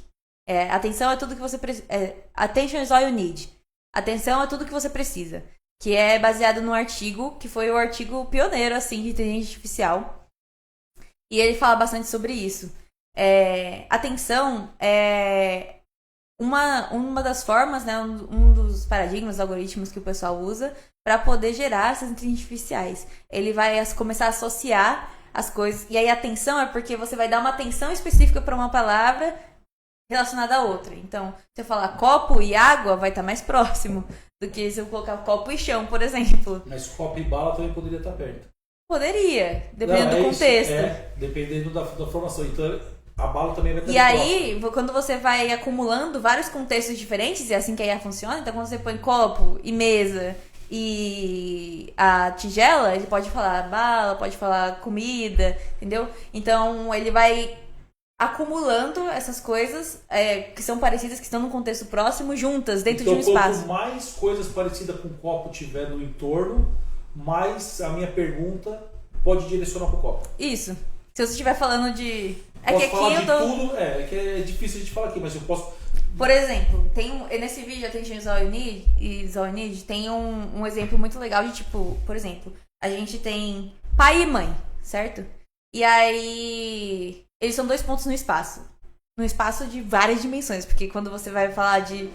[SPEAKER 2] Atenção é tudo que você precisa. Attention is all you need. Atenção é tudo que você precisa. Que é baseado num artigo, que foi o artigo pioneiro, assim, de inteligência artificial. E ele fala bastante sobre isso. Atenção é uma das formas, né, um dos paradigmas, algoritmos que o pessoal usa para poder gerar essas inteligências artificiais. Ele vai começar a associar as coisas. E aí, atenção é porque você vai dar uma atenção específica para uma palavra relacionada a outra. Então, se eu falar copo e água, vai estar mais próximo do que se eu colocar copo e chão, por exemplo.
[SPEAKER 1] Mas copo e bala também poderia estar perto.
[SPEAKER 2] Poderia, dependendo do contexto.
[SPEAKER 1] Dependendo da formação. Então, a bala também vai estar
[SPEAKER 2] E aí, quando você vai acumulando vários contextos diferentes, e é assim que a IA funciona, então quando você põe copo e mesa e a tigela, ele pode falar bala, pode falar comida, entendeu? Então ele vai acumulando essas coisas que são parecidas, que estão num contexto próximo, juntas, dentro de um espaço.
[SPEAKER 1] Quanto mais coisas parecidas com o copo tiver no entorno, mais a minha pergunta pode direcionar pro copo.
[SPEAKER 2] Isso. Se você estiver falando de...
[SPEAKER 1] Posso falar de tudo, que é difícil a gente falar aqui, mas eu posso...
[SPEAKER 2] Por exemplo, nesse vídeo Attention All You Need, tem um exemplo muito legal de tipo, por exemplo, a gente tem pai e mãe, certo? E aí, eles são 2 pontos no espaço. No espaço de várias dimensões, porque quando você vai falar de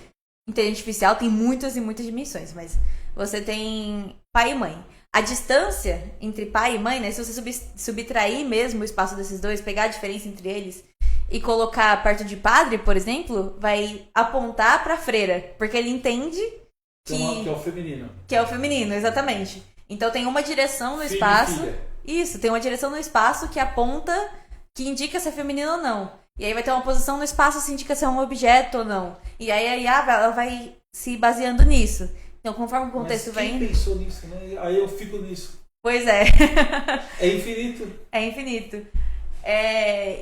[SPEAKER 2] inteligência artificial, tem muitas e muitas dimensões, mas você tem pai e mãe. A distância entre pai e mãe, né, se você subtrair mesmo o espaço desses dois, pegar a diferença entre eles e colocar perto de padre, por exemplo, vai apontar pra freira, porque ele entende
[SPEAKER 1] que é o feminino.
[SPEAKER 2] Que é o feminino, exatamente. Então tem uma direção no espaço. Isso, tem uma direção no espaço que aponta, que indica se é feminino ou não. E aí vai ter uma posição no espaço que indica se é um objeto ou não. E aí a IA ela vai se baseando nisso. Então, conforme o contexto vai indo...
[SPEAKER 1] Quem pensou nisso, né? Aí eu fico nisso.
[SPEAKER 2] Pois é.
[SPEAKER 1] É infinito.
[SPEAKER 2] É infinito.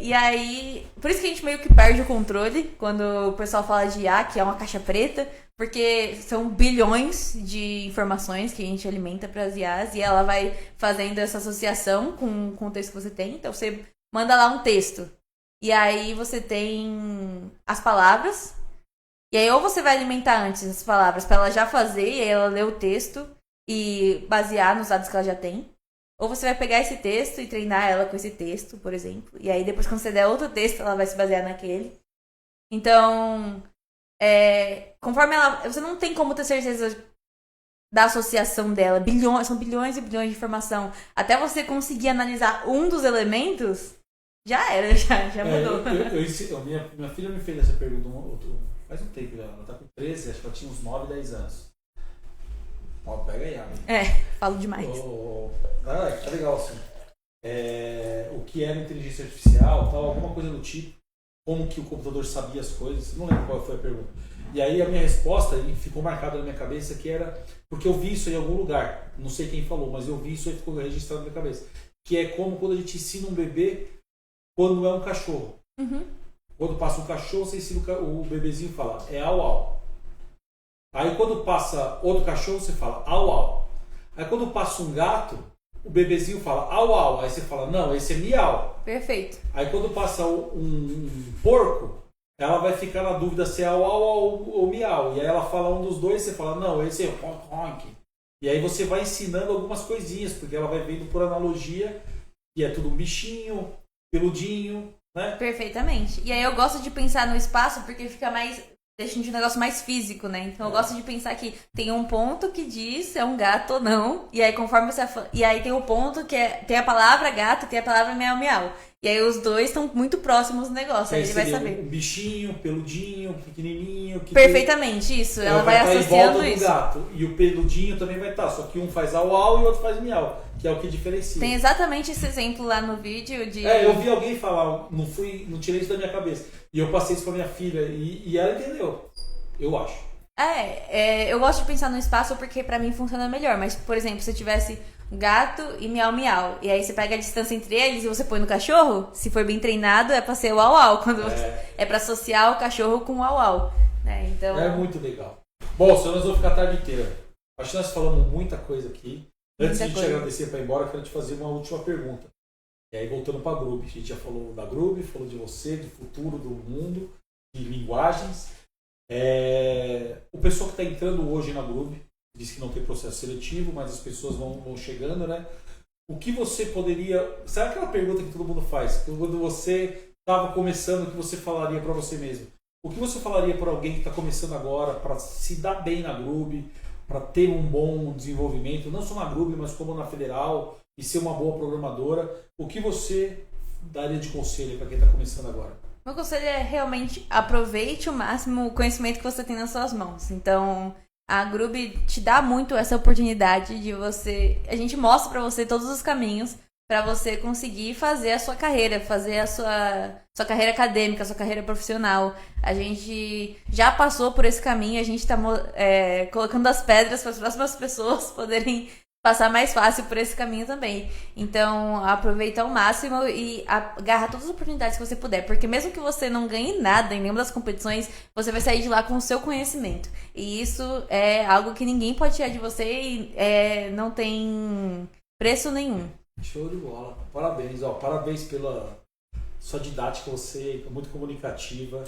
[SPEAKER 2] E aí... Por isso que a gente meio que perde o controle quando o pessoal fala de IA, que é uma caixa preta, porque são bilhões de informações que a gente alimenta para as IAs e ela vai fazendo essa associação com o contexto que você tem. Então, você manda lá um texto. E aí você tem as palavras. E aí ou você vai alimentar antes as palavras para ela já fazer e aí ela ler o texto e basear nos dados que ela já tem. Ou você vai pegar esse texto e treinar ela com esse texto, por exemplo. E aí depois quando você der outro texto, ela vai se basear naquele. Então, conforme ela... Você não tem como ter certeza da associação dela. São bilhões e bilhões de informação. Até você conseguir analisar um dos elementos, já era, já mudou.
[SPEAKER 1] Minha filha me fez essa pergunta faz um tempo já. Ela tá com 13, acho que ela tinha uns 9, 10 anos. Ó, pega aí, Ana.
[SPEAKER 2] Falo demais.
[SPEAKER 1] Tá legal assim. O que era inteligência artificial, tal, alguma coisa do tipo. Como que o computador sabia as coisas. Não lembro qual foi a pergunta. E aí a minha resposta, e ficou marcada na minha cabeça, que era... Porque eu vi isso em algum lugar. Não sei quem falou, mas eu vi isso e ficou registrado na minha cabeça. Que é como quando a gente ensina um bebê quando é um cachorro.
[SPEAKER 2] Uhum.
[SPEAKER 1] Quando passa um cachorro, você ensina o bebezinho a falar, é au au. Aí quando passa outro cachorro, você fala au au. Aí quando passa um gato, o bebezinho fala au au. Aí você fala, não, esse é miau.
[SPEAKER 2] Perfeito.
[SPEAKER 1] Aí quando passa um porco, ela vai ficar na dúvida se é au au ou miau. E aí ela fala um dos dois, você fala, não, esse é honk honk. E aí você vai ensinando algumas coisinhas, porque ela vai vendo por analogia, que é tudo um bichinho, peludinho, né?
[SPEAKER 2] Perfeitamente. E aí eu gosto de pensar no espaço porque fica mais... Deixa um negócio mais físico, né? Então eu gosto de pensar que tem um ponto que diz se é um gato ou não. E aí conforme você... E aí tem o ponto que tem a palavra gato e tem a palavra miau miau. E aí os dois estão muito próximos do negócio. Aí ele vai saber.
[SPEAKER 1] Um bichinho, peludinho, pequenininho.
[SPEAKER 2] Perfeitamente, isso. Ela vai associando isso.
[SPEAKER 1] Do gato. E o peludinho também vai estar. Só que um faz au au e o outro faz miau. Que é o que diferencia.
[SPEAKER 2] Tem exatamente esse exemplo lá no vídeo de...
[SPEAKER 1] eu vi alguém falar, não tirei isso da minha cabeça. E eu passei isso pra minha filha e ela entendeu. Eu acho.
[SPEAKER 2] Eu gosto de pensar no espaço porque pra mim funciona melhor. Mas, por exemplo, se tivesse gato e miau miau, e aí você pega a distância entre eles e você põe no cachorro, se for bem treinado, é pra ser o au au. Quando é pra associar o cachorro com o au au. Então... É
[SPEAKER 1] muito legal. Bom, senão nós vamos ficar a tarde inteira. Acho que nós falamos muita coisa aqui. Antes de te agradecer para ir embora, eu quero te fazer uma última pergunta. E aí, voltando para a Grube. A gente já falou da Grube, falou de você, de futuro do mundo, de linguagens. O pessoal que está entrando hoje na Grube, diz que não tem processo seletivo, mas as pessoas vão chegando, né? O que você poderia... Sabe aquela pergunta que todo mundo faz? Quando você estava começando, o que você falaria para você mesmo? O que você falaria para alguém que está começando agora, para se dar bem na Grube, para ter um bom desenvolvimento, não só na Grube, mas como na Federal, e ser uma boa programadora? O que você daria de conselho para quem está começando agora?
[SPEAKER 2] Meu conselho é realmente aproveite o máximo o conhecimento que você tem nas suas mãos. Então, a Grube te dá muito essa oportunidade de você... A gente mostra para você todos os caminhos para você conseguir fazer a sua carreira, fazer a sua carreira acadêmica, a sua carreira profissional. A gente já passou por esse caminho, a gente está colocando as pedras para as próximas pessoas poderem passar mais fácil por esse caminho também. Então, aproveita ao máximo e agarra todas as oportunidades que você puder, porque mesmo que você não ganhe nada em nenhuma das competições, você vai sair de lá com o seu conhecimento. E isso é algo que ninguém pode tirar de você e não tem preço nenhum.
[SPEAKER 1] Show de bola. Parabéns, parabéns pela sua didática, você é muito comunicativa,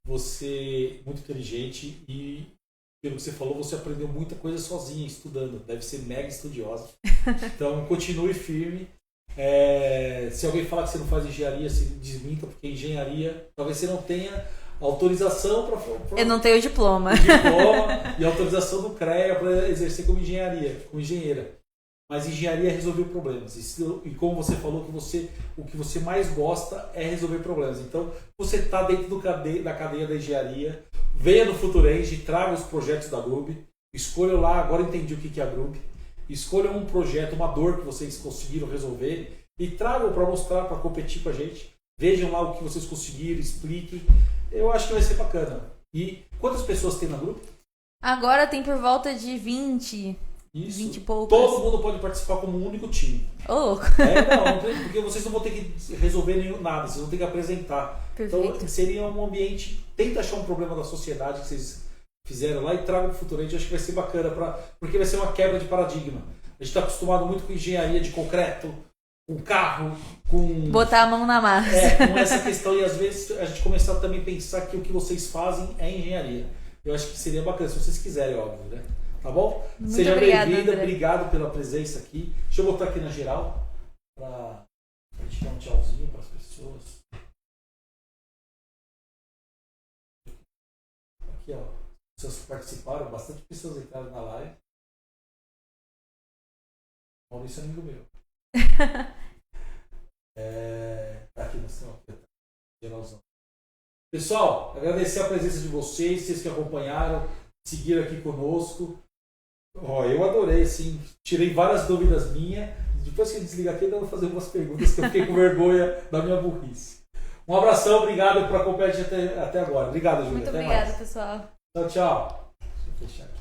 [SPEAKER 1] você é muito inteligente e pelo que você falou, você aprendeu muita coisa sozinha, estudando. Deve ser mega estudiosa. Então, continue firme. Se alguém falar que você não faz engenharia, se desminta, porque engenharia, talvez você não tenha autorização para...
[SPEAKER 2] Eu não tenho diploma.
[SPEAKER 1] E autorização do CREA para exercer como engenheira. Mas engenharia é resolver problemas. E como você falou, o que você mais gosta é resolver problemas. Então, você está dentro da cadeia da engenharia, venha no Futurenge, traga os projetos da Grub, escolha lá, agora entendi o que é a Grub, escolha um projeto, uma dor que vocês conseguiram resolver e tragam para mostrar, para competir com a gente. Vejam lá o que vocês conseguiram, expliquem. Eu acho que vai ser bacana. E quantas pessoas tem na Grub?
[SPEAKER 2] Agora tem por volta de 20...
[SPEAKER 1] Isso.
[SPEAKER 2] 20 e poucos.
[SPEAKER 1] Todo mundo pode participar como um único time.
[SPEAKER 2] Louco.
[SPEAKER 1] Porque vocês não vão ter que resolver nada, vocês vão ter que apresentar.
[SPEAKER 2] Perfeito.
[SPEAKER 1] Então seria um ambiente. Tenta achar um problema da sociedade que vocês fizeram lá e traga para o Futurente. Acho que vai ser bacana, porque vai ser uma quebra de paradigma. A gente está acostumado muito com engenharia de concreto, com carro, com.
[SPEAKER 2] Botar a mão na massa.
[SPEAKER 1] Com essa questão. E às vezes a gente começar também a pensar que o que vocês fazem é engenharia. Eu acho que seria bacana, se vocês quiserem, óbvio, né? Tá bom?
[SPEAKER 2] Muito
[SPEAKER 1] Seja bem-vinda,
[SPEAKER 2] André.
[SPEAKER 1] obrigado pela presença aqui. Deixa eu botar aqui na geral para a gente dar um tchauzinho para as pessoas. Aqui, ó. Vocês participaram, bastante pessoas entraram na live. Maurício é amigo meu. Tá aqui no geralzão. Pessoal, agradecer a presença de vocês que acompanharam, seguiram aqui conosco. Eu adorei, assim, tirei várias dúvidas minhas. Depois que eu desligar aqui, eu vou fazer algumas perguntas que eu fiquei com vergonha da minha burrice. Um abração, obrigado por acompanhar a gente até agora. Obrigado, Júlia.
[SPEAKER 2] Muito
[SPEAKER 1] até
[SPEAKER 2] obrigada,
[SPEAKER 1] mais.
[SPEAKER 2] pessoal.
[SPEAKER 1] Tchau, tchau. Deixa eu fechar.